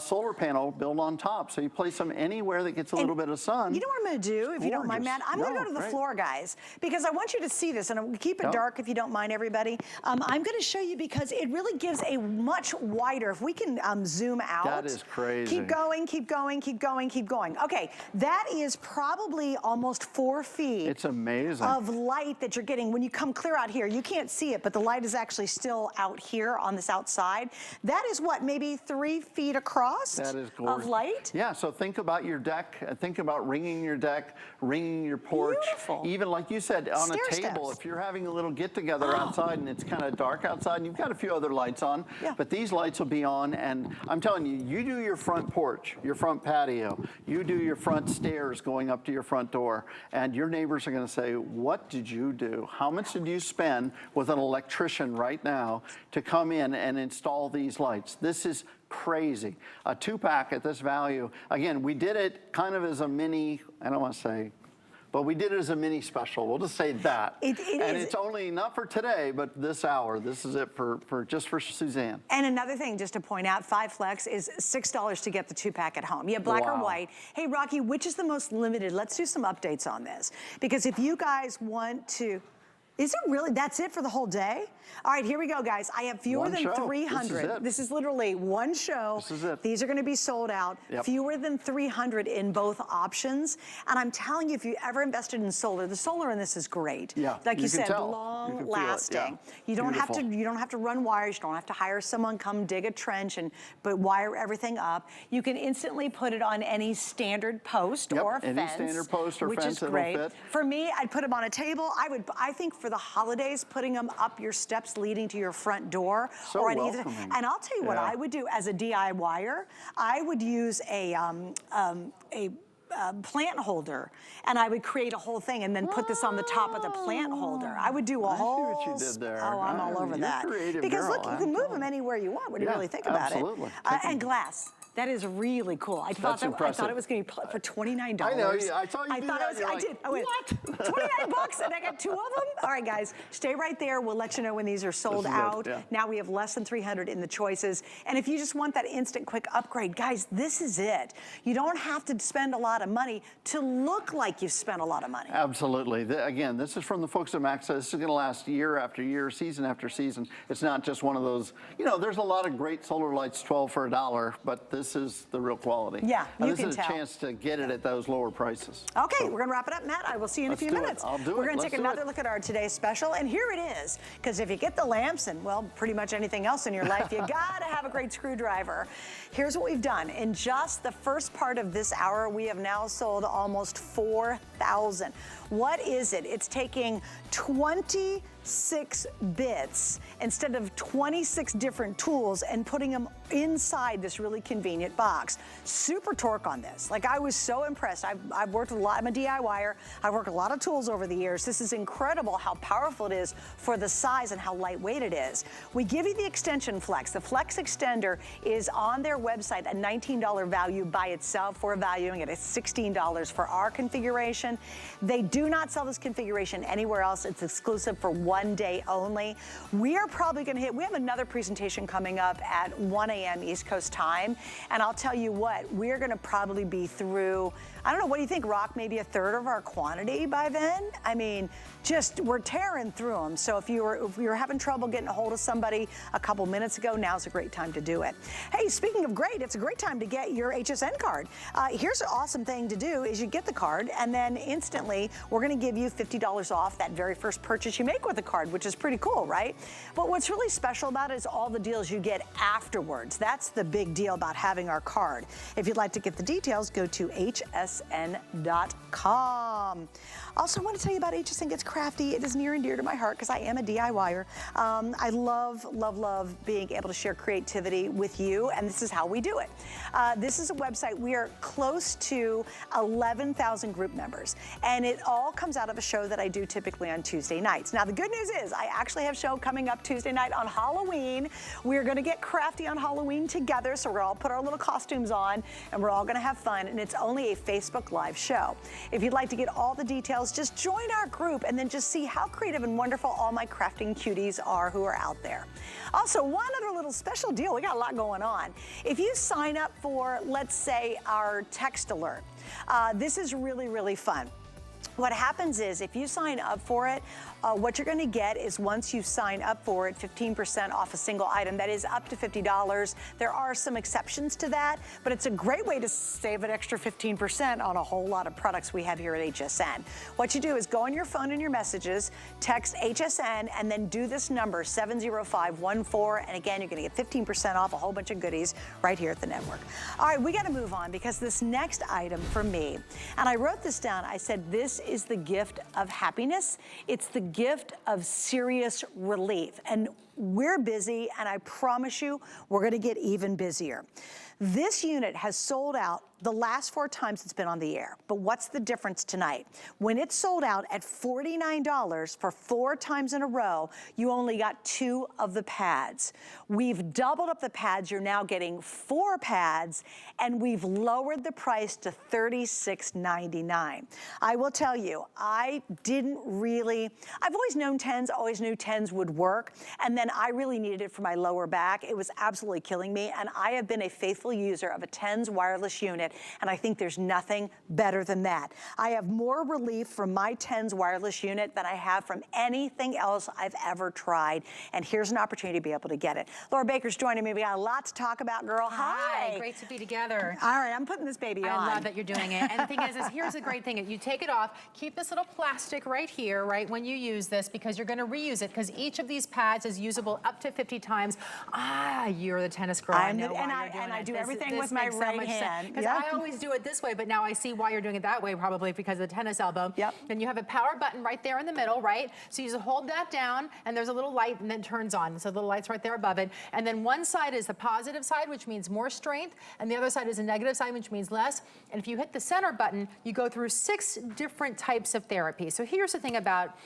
solar panel built on top. So you place them anywhere that gets a little bit of sun. You know what I'm going to do, if you don't mind, Matt? I'm going to go to the floor, guys, because I want you to see this. And I'm going to keep it dark if you don't mind, everybody. I'm going to show you because it really gives a much wider, if we can zoom out. That is crazy. Keep going, keep going, keep going, keep going. Okay, that is probably almost 4 feet. It's amazing. Of light that you're getting. When you come clear out here, you can't see it, but the light is actually still out here on this outside. That is what, maybe 3 feet across? That is gorgeous. Of light? Yeah, so think about your deck. Think about ringing your deck, ringing your porch. Beautiful. Even like you said, on Stair a table, steps. if you're having a little get-together outside and it's kind of dark outside and you've got a few other lights on, but these lights will be on. And I'm telling you, you do your front porch, your front patio, you do your front stairs going up to your front door, and your neighbors are going to say, what did you do? How much did you spend with an electrician right now to come in and install these lights? This is crazy. A 2-pack at this value. Again, we did it kind of as a mini, I don't want to say, but we did it as a mini special. We'll just say that. It's only not for today, but this hour. This is it for just for Suzanne. And another thing, just to point out, 5 Flex is $6 to get the 2-pack at home. You have black or white. Hey, Rocky, which is the most limited? Let's do some updates on this. Because if you guys want to... Is it really? That's it for the whole day? All right, here we go, guys. I have fewer One than show. 300. This is literally one show. This is it. These are going to be sold out. Yep. Fewer than 300 in both options. And I'm telling you, if you ever invested in solar, the solar in this is great. Yeah, like you can said, tell. long You can feel it, lasting. yeah. You don't have to. Beautiful. You don't have to run wires. You don't have to hire someone come dig a trench but wire everything up. You can instantly put it on any standard post Yep, or a any fence, standard post or which fence, is it'll great. fit. For me, I'd put them on a table. I think for the holidays, putting them up your steps leading to your front door, So or on either. welcoming. And I'll tell you what Yeah. I would do as a DIYer. I would use a plant holder, and I would create a whole thing and then put this on the top of the plant holder. I would do a I see whole. what you did there. Oh, I'm all over You're that. creative Because girl, look, you I'm can move telling them you. anywhere you want when you Yeah, really think about absolutely. it. And glass. That is really cool. I thought impressive. it was going to be for $29. I know, I saw you do thought that, you're I like, did. I went, what? 29 bucks and I got 2 of them? All right, guys, stay right there. We'll let you know when these are sold This is it, out. yeah. Now we have less than 300 in the choices. And if you just want that instant quick upgrade, guys, this is it. You don't have to spend a lot of money to look like you've spent a lot of money. Absolutely. Again, this is from the folks at Maxa. This is going to last year after year, season after season. It's not just one of those, there's a lot of great solar lights, 12 for $1, but this is the real quality. Yeah, and you this can is tell. a chance to get it at those lower prices. Okay, So, we're going to wrap it up, Matt. I will see you in a Let's few do it. minutes. I'll do We're it. going to Let's take do another it. look at our today's special, and here it is. Because if you get the lamps and, well, pretty much anything else in your life, you got to have a great screwdriver. Here's what we've done. In just the first part of this hour, we have now sold almost 4,000. What is it? It's taking 26 bits instead of 26 different tools and putting them inside this really convenient box. Super torque on this. Like, I was so impressed. I've worked with a lot. I'm a DIYer. I've worked with a lot of tools over the years. This is incredible how powerful it is for the size and how lightweight it is. We give you the extension flex. The flex extender is on their website, a $19 value by itself. We're valuing it at $16 for our configuration. They do not sell this configuration anywhere else. It's exclusive for one day only. We are probably going to hit, we have another presentation coming up at 1 a.m. East Coast time. And I'll tell you what, we're going to probably be through, I don't know, what do you think, Rock? Maybe a third of our quantity by then? I mean, just, we're tearing through them. So if you were having trouble getting a hold of somebody a couple minutes ago, now's a great time to do it. Hey, speaking of great, it's a great time to get your HSN card. Here's an awesome thing to do is you get the card, and then instantly we're going to give you $50 off that very first purchase you make with the card, which is pretty cool, right? But what's really special about it is all the deals you get afterwards. That's the big deal about having our card. If you'd like to get the details, go to hsn.com. Also, I want to tell you about HSN Gets Crafty. It is near and dear to my heart because I am a DIYer. I love, love, love being able to share creativity with you, and this is how we do it. This is a website. We are close to 11,000 group members, and it all comes out of a show that I do typically on Tuesday nights. Now, the good news is I actually have a show coming up Tuesday night on Halloween. We're going to get crafty on Halloween together, so we're all put our little costumes on, and we're all going to have fun, and it's only a Facebook Live show. If you'd like to get all the details, just join our group and then just see how creative and wonderful all my crafting cuties are who are out there. Also, one other little special deal. We got a lot going on. If you sign up for, let's say, our text alert, this is really, really fun. What happens is if you sign up for it, what you're going to get is once you sign up for it, 15% off a single item. That is up to $50. There are some exceptions to that, but it's a great way to save an extra 15% on a whole lot of products we have here at HSN. What you do is go on your phone in your messages, text HSN, and then do this number, 70514, and again, you're going to get 15% off a whole bunch of goodies right here at the network. All right, we got to move on because this next item for me, and I wrote this down, I said, this is the gift of happiness. It's the gift of serious relief. And we're busy, and I promise you, we're gonna get even busier. This unit has sold out the last 4 times it's been on the air. But what's the difference tonight? When it's sold out at $49 for 4 times in a row, you only got 2 of the pads. We've doubled up the pads. You're now getting 4 pads, and we've lowered the price to $36.99. I will tell you, I've always known 10s, always knew 10s would work, and then I really needed it for my lower back. It was absolutely killing me, and I have been a faithful faithful user of a TENS wireless unit, and I think there's nothing better than that. I have more relief from my TENS wireless unit than I have from anything else I've ever tried, and here's an opportunity to be able to get it. Laura Baker's joining me. We got a lot to talk about, girl. Hi. Great to be together. All right, I'm putting this baby on. I love that you're doing it. And the thing is here's a great thing. You take it off, keep this little plastic right here, right, when you use this, because you're going to reuse it, because each of these pads is usable up to 50 times. You're the tennis girl. I do everything with my right hand. Because I always do it this way, but now I see why you're doing it that way, probably because of the tennis elbow. Yep. Then you have a power button right there in the middle, right? So you just hold that down, and there's a little light, and then it turns on. So the light's right there above it. And then one side is the positive side, which means more strength, and the other side is a negative side, which means less. And if you hit the center button, you go through 6 different types of therapy. So here's the thing about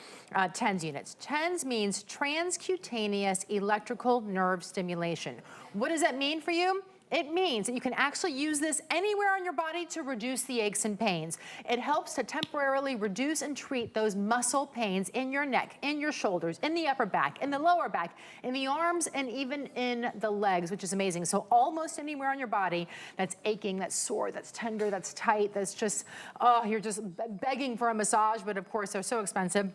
TENS units. TENS means transcutaneous electrical nerve stimulation. What does that mean for you? It means that you can actually use this anywhere on your body to reduce the aches and pains. It helps to temporarily reduce and treat those muscle pains in your neck, in your shoulders, in the upper back, in the lower back, in the arms, and even in the legs, which is amazing. So almost anywhere on your body that's aching, that's sore, that's tender, that's tight, that's just, oh, you're just begging for a massage, but of course they're so expensive.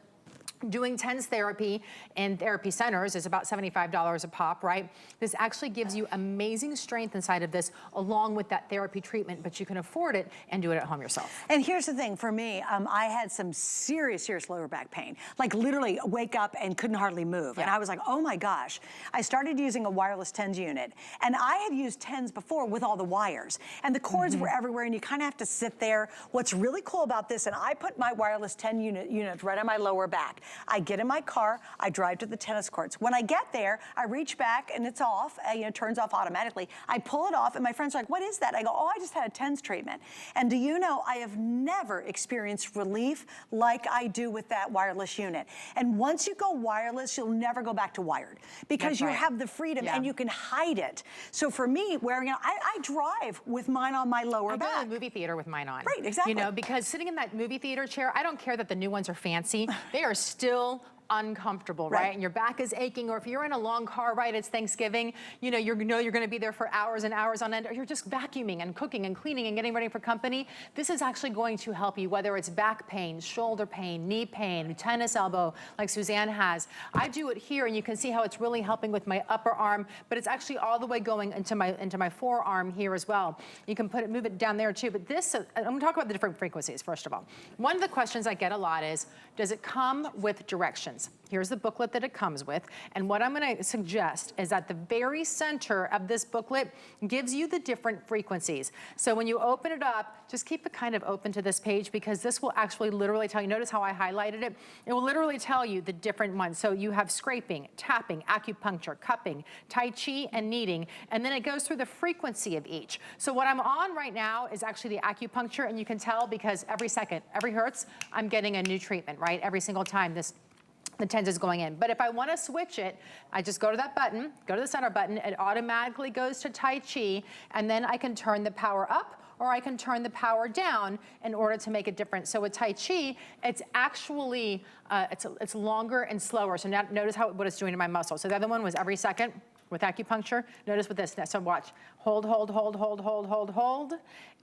Doing TENS therapy in therapy centers is about $75 a pop, right? This actually gives you amazing strength inside of this, along with that therapy treatment, but you can afford it and do it at home yourself. And here's the thing, for me, I had some serious lower back pain. Like literally wake up and couldn't hardly move. Yeah. And I was like, oh my gosh. I started using a wireless TENS unit. And I had used TENS before with all the wires. And the cords were everywhere, and you kind of have to sit there. What's really cool about this, and I put my wireless TENS unit right on my lower back. I get in my car, I drive to the tennis courts. When I get there, I reach back and it's off, it turns off automatically. I pull it off and my friends are like, what is that? I go, oh, I just had a TENS treatment. And do you know, I have never experienced relief like I do with that wireless unit. And once you go wireless, you'll never go back to wired, because you have the freedom and you can hide it. So for me, wearing it, I drive with mine on my lower back. I go to the movie theater with mine on. Right, exactly. You know, because sitting in that movie theater chair, I don't care that the new ones are fancy. They are still uncomfortable, right? And your back is aching, or if you're in a long car ride, it's Thanksgiving, you know you're going to be there for hours and hours on end, or you're just vacuuming and cooking and cleaning and getting ready for company. This is actually going to help you, whether it's back pain, shoulder pain, knee pain, tennis elbow, like Suzanne has. I do it here, and you can see how it's really helping with my upper arm, but it's actually all the way going into my forearm here as well. You can move it down there too, but this, I'm going to talk about the different frequencies, first of all. One of the questions I get a lot is, does it come with directions? Here's the booklet that it comes with, and what I'm going to suggest is at the very center of this booklet gives you the different frequencies. So when you open it up, just keep it kind of open to this page, because this will actually literally tell you, notice how I highlighted it? It will literally tell you the different ones. So you have scraping, tapping, acupuncture, cupping, Tai Chi, and kneading, and then it goes through the frequency of each. So what I'm on right now is actually the acupuncture, and you can tell because every second, every hertz, I'm getting a new treatment, right? Every single time the TENS is going in. But if I want to switch it, I just go to that button, go to the center button, it automatically goes to Tai Chi, and then I can turn the power up, or I can turn the power down in order to make it different. So with Tai Chi, it's actually, it's longer and slower. So now notice what it's doing to my muscle. So the other one was every second. With acupuncture, notice with this, so watch, hold,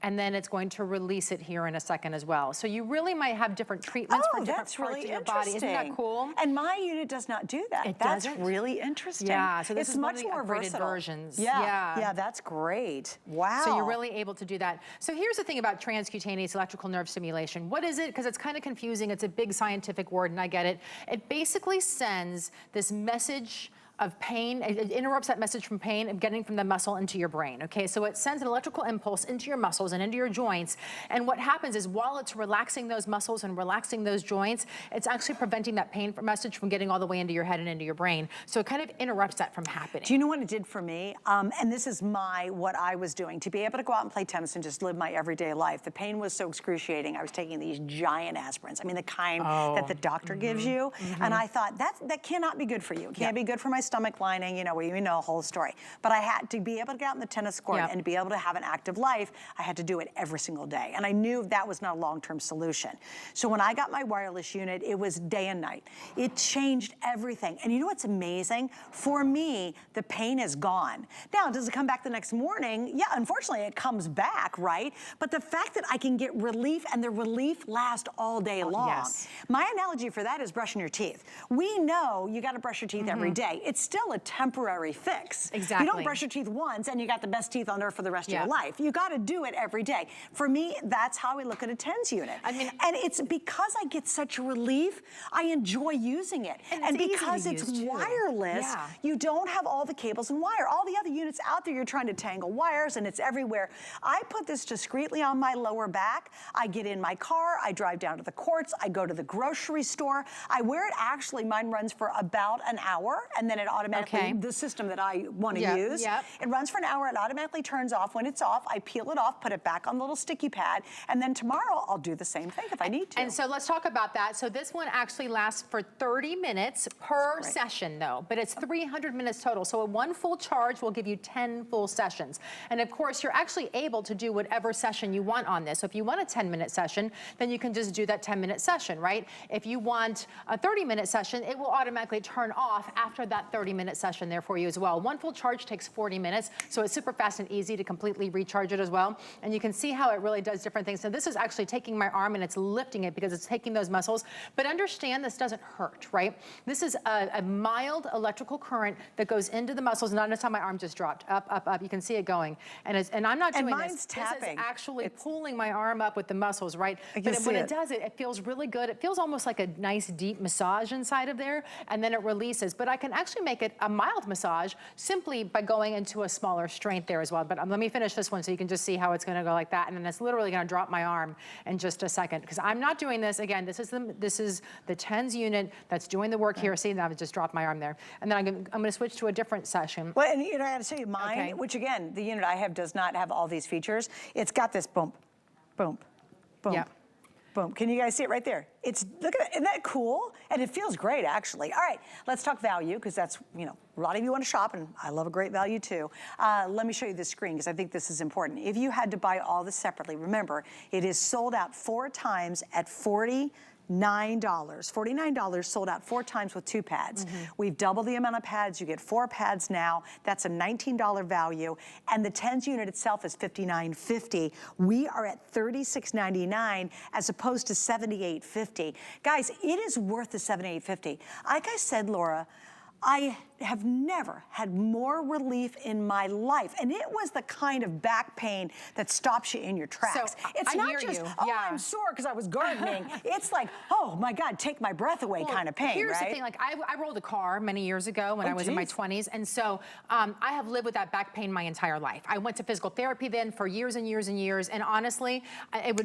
and then it's going to release it here in a second as well. So you really might have different treatments for different parts of your body. Isn't that cool? And my unit does not do that. That's really interesting. Yeah, so this is much one of the more upgraded versatile versions. Yeah, that's great. Wow. So you're really able to do that. So here's the thing about transcutaneous electrical nerve stimulation. What is it? Because it's kind of confusing. It's a big scientific word, and I get it. It basically sends this message of pain. It interrupts that message from pain of getting from the muscle into your brain, okay? So it sends an electrical impulse into your muscles and into your joints, and what happens is while it's relaxing those muscles and relaxing those joints, it's actually preventing that pain message from getting all the way into your head and into your brain. So it kind of interrupts that from happening. Do you know what it did for me? And this is what I was doing, to be able to go out and play tennis and just live my everyday life. The pain was so excruciating. I was taking these giant aspirins. I mean, the kind that the doctor gives you. And I thought, that cannot be good for you. It can't be good for my stomach lining, you know, we know a whole story. But I had to be able to get out in the tennis court and to be able to have an active life, I had to do it every single day. And I knew that was not a long-term solution. So when I got my wireless unit, it was day and night. It changed everything. And you know what's amazing? For me, the pain is gone. Now, does it come back the next morning? Yeah, unfortunately, it comes back, right? But the fact that I can get relief and the relief lasts all day long. Yes. My analogy for that is brushing your teeth. We know you gotta brush your teeth every day. It's still a temporary fix. Exactly. You don't brush your teeth once and you got the best teeth on earth for the rest of your life. You gotta do it every day. For me, that's how I look at a TENS unit. I mean, and it's because I get such relief, I enjoy using it. And because it's wireless, you don't have all the cables and wire. All the other units out there, you're trying to tangle wires and it's everywhere. I put this discreetly on my lower back. I get in my car, I drive down to the courts, I go to the grocery store. I wear it, actually, mine runs for about an hour and then it automatically, the system that I want to use, it runs for an hour, it automatically turns off. When it's off, I peel it off, put it back on the little sticky pad, and then tomorrow I'll do the same thing if I need to. And so let's talk about that. So this one actually lasts for 30 minutes per session though, but it's 300 minutes total. So one full charge will give you 10 full sessions. And of course, you're actually able to do whatever session you want on this. So if you want a 10-minute session, then you can just do that 10-minute session, right? If you want a 30-minute session, it will automatically turn off after that 30-minute session there for you as well. One full charge takes 40 minutes, so it's super fast and easy to completely recharge it as well. And you can see how it really does different things. So this is actually taking my arm and it's lifting it because it's taking those muscles. But understand this doesn't hurt, right? This is a mild electrical current that goes into the muscles. Notice how my arm just dropped, up, up, up. You can see it going. And I'm not doing this. Mine's tapping. This is actually pulling my arm up with the muscles, right? But when it does it, it feels really good. It feels almost like a nice deep massage inside of there, and then it releases. But I can actually make it a mild massage simply by going into a smaller strength there as well. But let me finish this one so you can just see how it's gonna go like that. And then it's literally gonna drop my arm in just a second. Because I'm not doing this, again, this is the TENS unit that's doing the work here. See, now I've just dropped my arm there. And then I'm gonna switch to a different session. Well, and you know, I gotta show you mine, which again, the unit I have does not have all these features. It's got this boom, boom, boom. Boom. Can you guys see it right there? It's, look at it, isn't that cool? And it feels great, actually. All right, let's talk value, because that's, you know, a lot of you want to shop, and I love a great value too. Let me show you this screen, because I think this is important. If you had to buy all this separately, remember, it is sold out 4 times at $49. $49 sold out 4 times with 2 pads. We've doubled the amount of pads. You get 4 pads now. That's a $19 value. And the TENS unit itself is $59.50. We are at $36.99 as opposed to $78.50. Guys, it is worth the $78.50. Like I said, Laura, I have never had more relief in my life. And it was the kind of back pain that stops you in your tracks. So, it's not just, I'm sore because I was gardening. It's like, oh my God, take my breath away kind of pain, here's the thing, like I rolled a car many years ago when I was in my 20s. And so I have lived with that back pain my entire life. I went to physical therapy then for years and years and years. And honestly,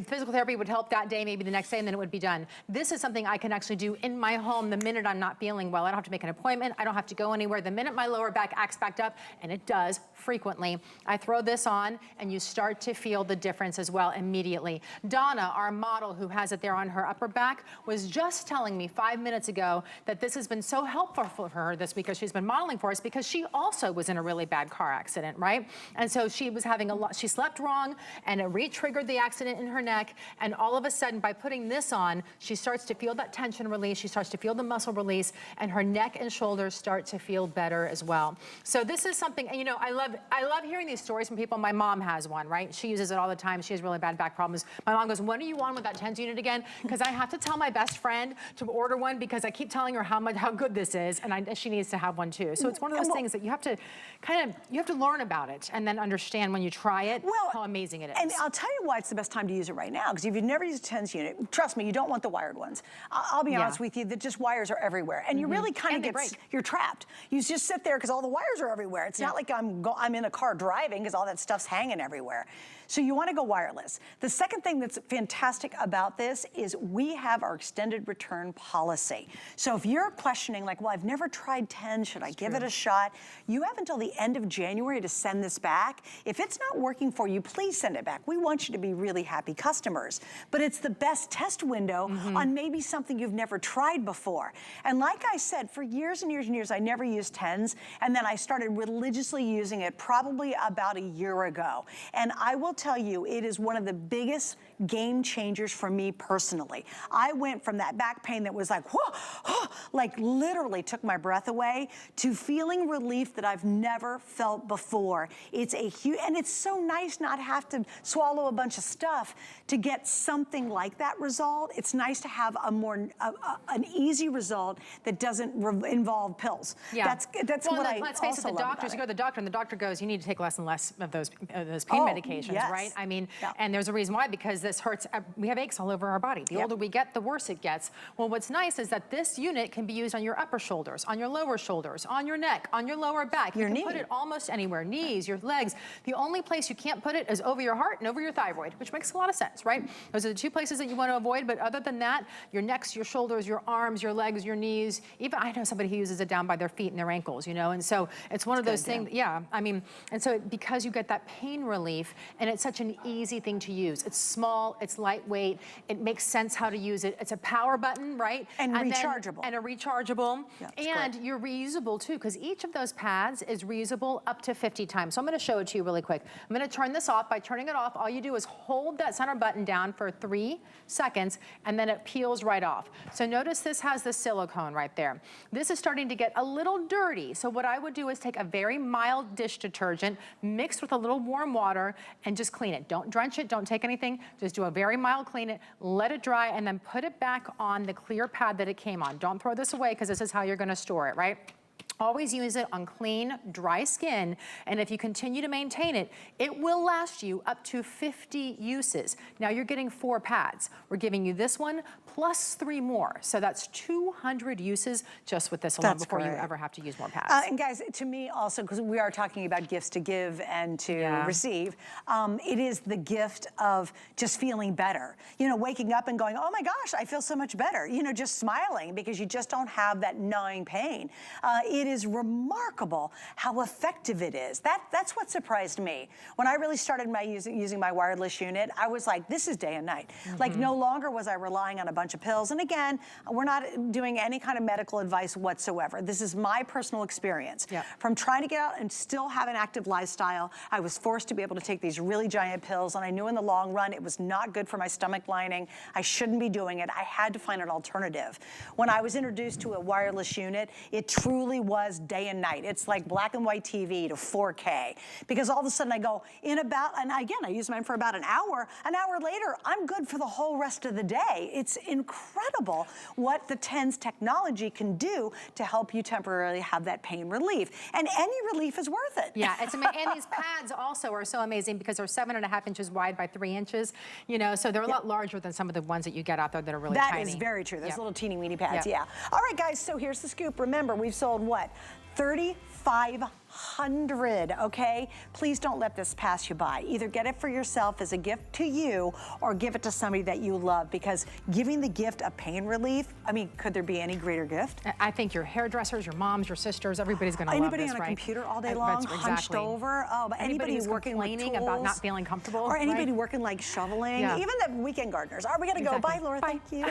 physical therapy would help that day, maybe the next day, and then it would be done. This is something I can actually do in my home the minute I'm not feeling well. I don't have to make an appointment. I don't have to go anywhere. The minute my lower back acts back up, and it does frequently, I throw this on and you start to feel the difference as well immediately. Donna, our model who has it there on her upper back, was just telling me 5 minutes ago that this has been so helpful for her this week, because she's been modeling for us, because she also was in a really bad car accident, right? And so she was having she slept wrong and it re-triggered the accident in her neck. And all of a sudden, by putting this on, she starts to feel that tension release. She starts to feel the muscle release, and her neck and shoulders start to feel better as well. So this is something, and you know, I love hearing these stories from people. My mom has one, right? She uses it all the time. She has really bad back problems. My mom goes, when are you on with that TENS unit again? Because I have to tell my best friend to order one, because I keep telling her how good this is, and she needs to have one too. So it's one of those things that you have to you have to learn about it and then understand when you try it how amazing it is. And I'll tell you why it's the best time to use it right now, because if you've never used a TENS unit, trust me, you don't want the wired ones. I'll be honest with you, that just wires are everywhere, and you really kind of you're trapped. You just sit there because all the wires are everywhere. It's not like I'm in a car driving, because all that stuff's hanging everywhere. So you want to go wireless. The second thing that's fantastic about this is we have our extended return policy. So if you're questioning, like, well, I've never tried TENS, should I give it a shot? You have until the end of January to send this back. If it's not working for you, please send it back. We want you to be really happy customers. But it's the best test window on maybe something you've never tried before. And like I said, for years and years and years, I never used tens, and then I started religiously using it probably about a year ago. And I will tell you, it is one of the biggest game changers for me personally. I went from that back pain that was like, whoa, like literally took my breath away, to feeling relief that I've never felt before. It's a huge, and it's so nice not have to swallow a bunch of stuff to get something like that result. It's nice to have a more, an easy result that doesn't involve pills. Yeah. That's well, what I let's face it, the doctors, you go to the doctor and the doctor goes, you need to take less and less of those pain medications, yes. right? I mean, Yeah. and there's a reason why, because this hurts. We have aches all over our body. The older we get, the worse it gets. Well, what's nice is that this unit can be used on your upper shoulders, on your lower shoulders, on your neck, on your lower back. You can put it almost anywhere, knees, your legs. The only place you can't put it is over your heart and over your thyroid, which makes a lot of sense, right? Those are the two places that you want to avoid, but other than that, your necks, your shoulders, your arms, your legs, your knees, even I know somebody who uses it down by their feet and their ankles, you know, and so it's one of those things, yeah, I mean, and so because you get that pain relief, and it's such an easy thing to use. It's small, it's lightweight, it makes sense how to use it. It's a power button, right? And rechargeable. And a rechargeable, Yeah, and you're reusable too, because each of those pads is reusable up to 50 times. So I'm gonna show it to you really quick. I'm gonna turn this off. By turning it off, all you do is hold that center button down for 3 seconds, and then it peels right off. So notice this has the silicone right there. This is starting to get a little dirty. So what I would do is take a very mild dish detergent mixed with a little warm water and just clean it. Don't drench it, don't take anything, just do a very mild clean it, let it dry, and then put it back on the clear pad that it came on. Don't throw this away, because this is how you're gonna store it, right? Always use it on clean, dry skin, and if you continue to maintain it, it will last you up to 50 uses. Now you're getting 4 pads. We're giving you this one plus 3 more, so that's 200 uses just with this alone before you ever have to use more pads. And guys, to me also, because we are talking about gifts to give and to receive, it is the gift of just feeling better. You know, waking up and going, oh my gosh, I feel so much better. You know, just smiling because you just don't have that gnawing pain. It is remarkable how effective it is. That's what surprised me. When I really started using my wireless unit, I was like, this is day and night. Like, no longer was I relying on a bunch of pills. And again, we're not doing any kind of medical advice whatsoever. This is my personal experience. From trying to get out and still have an active lifestyle, I was forced to be able to take these really giant pills, and I knew in the long run it was not good for my stomach lining. I shouldn't be doing it. I had to find an alternative. When I was introduced to a wireless unit, it truly was day and night. It's like black and white TV to 4K, because all of a sudden I go in about, and again, I use mine for about an hour later, I'm good for the whole rest of the day. It's incredible what the TENS technology can do to help you temporarily have that pain relief. And any relief is worth it. Yeah, it's amazing. And these pads also are so amazing because they're 7.5 inches wide by 3 inches, you know, so they're a lot larger than some of the ones that you get out there that are really tiny. That is very true. Those little teeny weeny pads, All right, guys, so here's the scoop. Remember, we've sold what? 3,500, okay? Please don't let this pass you by. Either get it for yourself as a gift to you or give it to somebody that you love, because giving the gift of pain relief, I mean, could there be any greater gift? I think your hairdressers, your moms, your sisters, everybody's gonna love this, Anybody on a computer all day long, hunched over? Oh, but anybody who's working with complaining tools, about not feeling comfortable. or anybody working like shoveling, even the weekend gardeners. All right, we gotta go. Bye, Laura, thank you.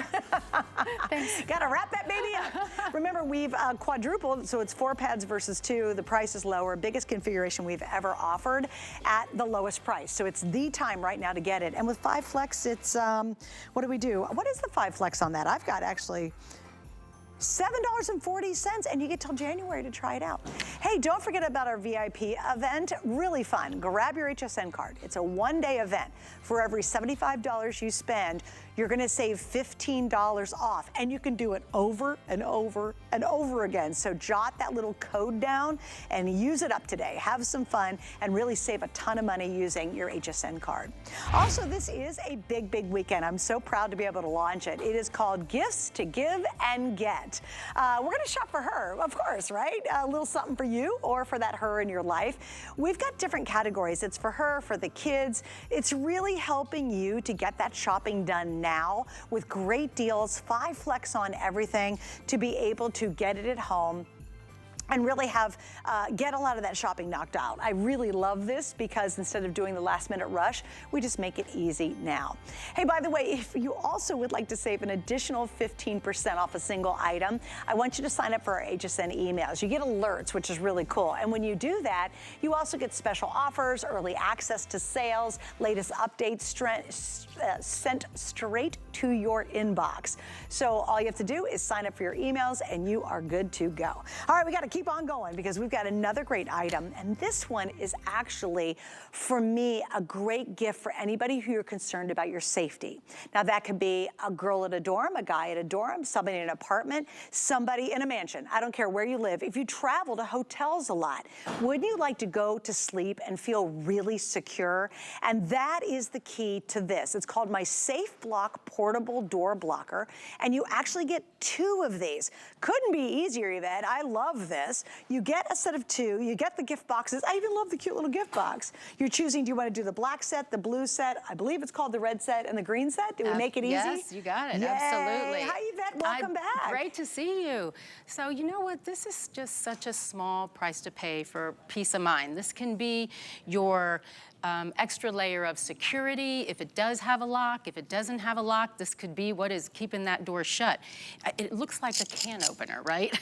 Thanks. Gotta wrap that baby up. Remember, we've quadrupled, so it's 4 pads versus 2. The price is lower, biggest configuration we've ever offered at the lowest price. So it's the time right now to get it. And with 5 Flex, it's, what do we do? What is the 5 Flex on that? I've got actually $7.40, and you get till January to try it out. Hey, don't forget about our VIP event. Really fun. Grab your HSN card. It's a one-day event. For every $75 you spend, you're gonna save $15 off, and you can do it over and over and over again. So jot that little code down and use it up today. Have some fun and really save a ton of money using your HSN card. Also, this is a big, big weekend. I'm so proud to be able to launch it. It is called Gifts to Give and Get. We're gonna shop for her, of course, right? A little something for you or for that her in your life. We've got different categories. It's for her, for the kids. It's really helping you to get that shopping done now with great deals, 5 Flex on everything to be able to get it at home and really have, get a lot of that shopping knocked out. I really love this because instead of doing the last minute rush, we just make it easy now. Hey, by the way, if you also would like to save an additional 15% off a single item, I want you to sign up for our HSN emails. You get alerts, which is really cool. And when you do that, you also get special offers, early access to sales, latest updates sent straight to your inbox. So all you have to do is sign up for your emails and you are good to go. All right, we got to keep on going because we've got another great item, and this one is actually, for me, a great gift for anybody who you're concerned about your safety. Now, that could be a girl at a dorm, a guy at a dorm, somebody in an apartment, somebody in a mansion. I don't care where you live. If you travel to hotels a lot, wouldn't you like to go to sleep and feel really secure? And that is the key to this. It's called my Safe Block Portable Door Blocker, and you actually get 2 of these. Couldn't be easier, Yvette. I love this. You get a set of 2, you get the gift boxes. I even love the cute little gift box. You're choosing, do you want to do the black set, the blue set, I believe it's called the red set, and the green set? Did we make it easy? Yes, you got it. Yay. Absolutely. Hi, Yvette. Welcome back. Great to see you. So you know what? This is just such a small price to pay for peace of mind. This can be your extra layer of security. If it does have a lock, if it doesn't have a lock, this could be what is keeping that door shut. It looks like a can opener, right?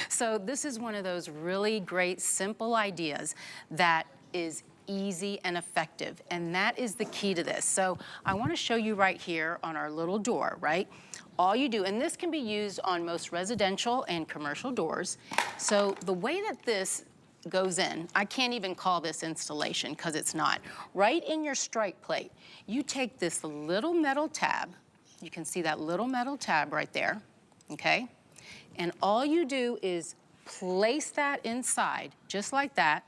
So this is one of those really great, simple ideas that is easy and effective, and that is the key to this. So I want to show you right here on our little door, right? All you do, and this can be used on most residential and commercial doors. So the way that this goes in, I can't even call this installation because it's not. Right in your strike plate, you take this little metal tab, you can see that little metal tab right there, okay? And all you do is place that inside, just like that.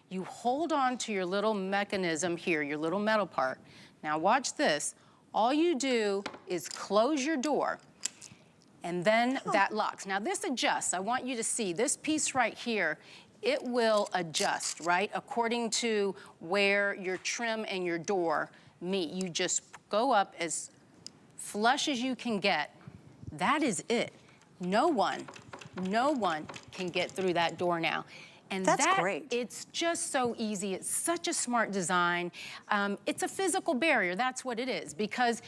You hold on to your little mechanism here, your little metal part. Now watch this. All you do is close your door, and then that locks. Now this adjusts. I want you to see this piece right here. It will adjust, right, according to where your trim and your door meet. You just go up as flush as you can get. That is it. No one can get through that door now. And that's great. It's just so easy. It's such a smart design. It's a physical barrier. That's what it is, because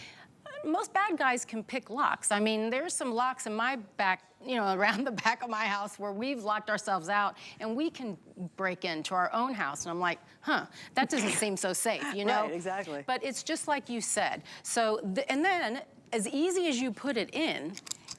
most bad guys can pick locks. I mean, there's some locks in my back, you know, around the back of my house where we've locked ourselves out and we can break into our own house. And I'm like, huh, that doesn't seem so safe, you know? Right, exactly. But it's just like you said. So, and then as easy as you put it in,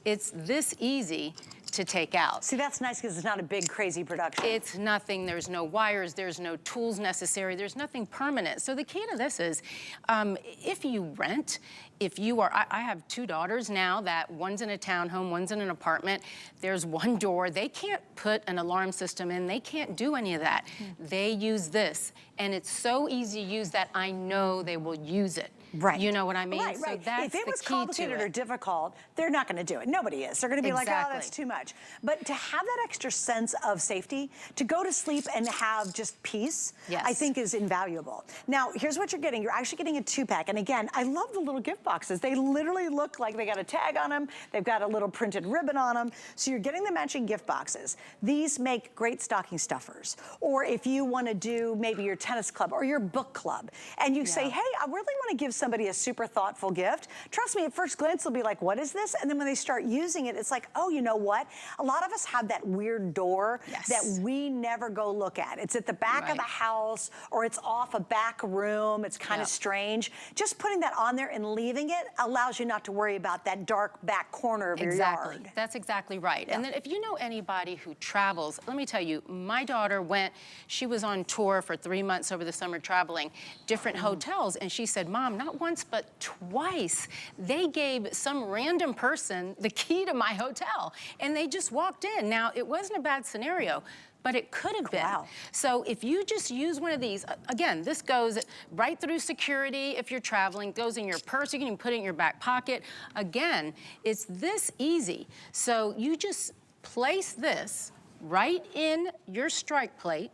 it's this easy to take out. See, that's nice because it's not a big, crazy production. It's nothing. There's no wires. There's no tools necessary. There's nothing permanent. So the key to this is, if you rent, if you are, I have 2 daughters now that one's in a townhome, one's in an apartment. There's one door. They can't put an alarm system in. They can't do any of that. They use this. And it's so easy to use that I know they will use it. Right. You know what I mean? Right, So right. that's if it the was key complicated to or it. difficult, they're not going to do it. Nobody is. They're going to be like, oh, that's too much. But to have that extra sense of safety, to go to sleep and have just peace, Yes. I think is invaluable. Now, here's what you're getting. You're actually getting a 2-pack. And again, I love the little gift boxes. They literally look like they got a tag on them. They've got a little printed ribbon on them. So you're getting the matching gift boxes. These make great stocking stuffers. Or if you want to do maybe your tennis club or your book club, and you say, hey, I really want to give somebody a super thoughtful gift. Trust me, at first glance, they'll be like, what is this? And then when they start using it, it's like, oh, you know what? A lot of us have that weird door that we never go look at. It's at the back of the house, or it's off a back room. It's kind of strange. Just putting that on there and leaving it allows you not to worry about that dark back corner of your yard. That's exactly right. And then if you know anybody who travels, let me tell you, my daughter went, she was on tour for 3 months over the summer traveling different hotels, and she said, Mom, not once, but twice, they gave some random person the key to my hotel, and they just walked in. Now, it wasn't a bad scenario, but it could have been. So if you just use one of these, again, this goes right through security if you're traveling, goes in your purse, you can even put it in your back pocket. Again, it's this easy. So you just place this right in your strike plate,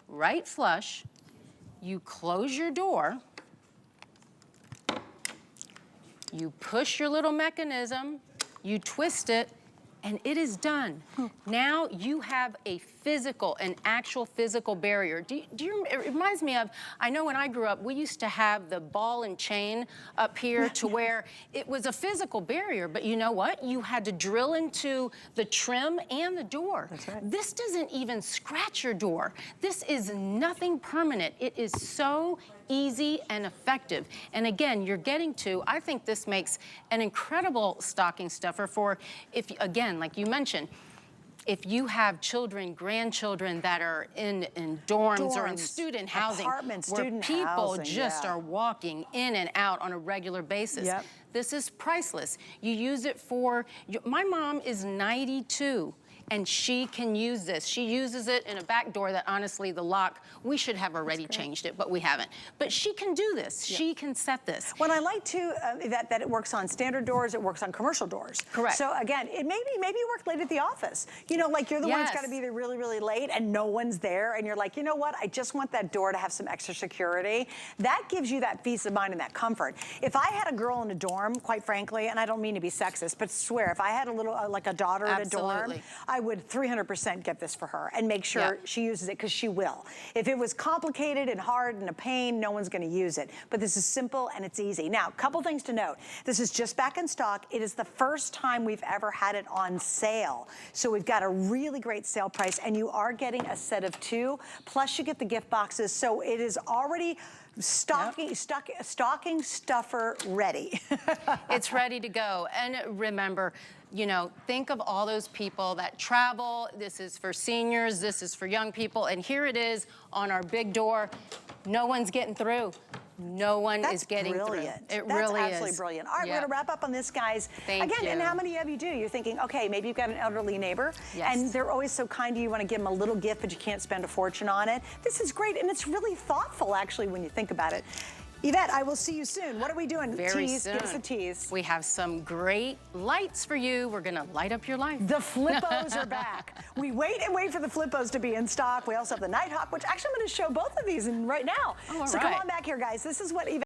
right flush, you close your door, you push your little mechanism, you twist it, and it is done. Now you have a an actual physical barrier. It reminds me of, I know when I grew up, we used to have the ball and chain up here to where it was a physical barrier, but you know what? You had to drill into the trim and the door. That's right. This doesn't even scratch your door. This is nothing permanent. It is so easy and effective. And again, you're getting to, I think this makes an incredible stocking stuffer for, if again, like you mentioned, if you have children, grandchildren that are in dorms or in student housing, apartments, where student people housing, just are walking in and out on a regular basis. Yep. This is priceless. You use it for, my mom is 92. And she can use this. She uses it in a back door that honestly the lock, we should have already changed it, but we haven't. But she can do this. Yep. She can set this. When I like to, that it works on standard doors, it works on commercial doors. Correct. So again, maybe you work late at the office. You know, like you're the one that's got to be there really, really late and no one's there. And you're like, you know what? I just want that door to have some extra security. That gives you that peace of mind and that comfort. If I had a girl in a dorm, quite frankly, and I don't mean to be sexist, but swear, if I had a little, like a daughter in a dorm, I would 300% get this for her and make sure she uses it, because she will. If it was complicated and hard and a pain, no one's gonna use it. But this is simple and it's easy. Now, a couple things to note. This is just back in stock. It is the first time we've ever had it on sale. So we've got a really great sale price, and you are getting a set of 2, plus you get the gift boxes. So it is already stocking stuffer ready. It's ready to go. And remember, you know, think of all those people that travel. This is for seniors, this is for young people, and here it is on our big door. No one's getting through. No one is getting through. It really is. That's absolutely brilliant. All right, we're gonna wrap up on this, guys. Thank you. And how many of you do? You're thinking, okay, maybe you've got an elderly neighbor, and they're always so kind to you, want to give them a little gift, but you can't spend a fortune on it. This is great, and it's really thoughtful, actually, when you think about it. Yvette, I will see you soon. What are we doing? Very soon. Give us a tease. We have some great lights for you. We're gonna light up your life. The Flippos are back. We wait and wait for the Flippos to be in stock. We also have the Nighthawk, which actually I'm gonna show both of these right now. Oh, all so right. come on back here, guys. This is what Yvette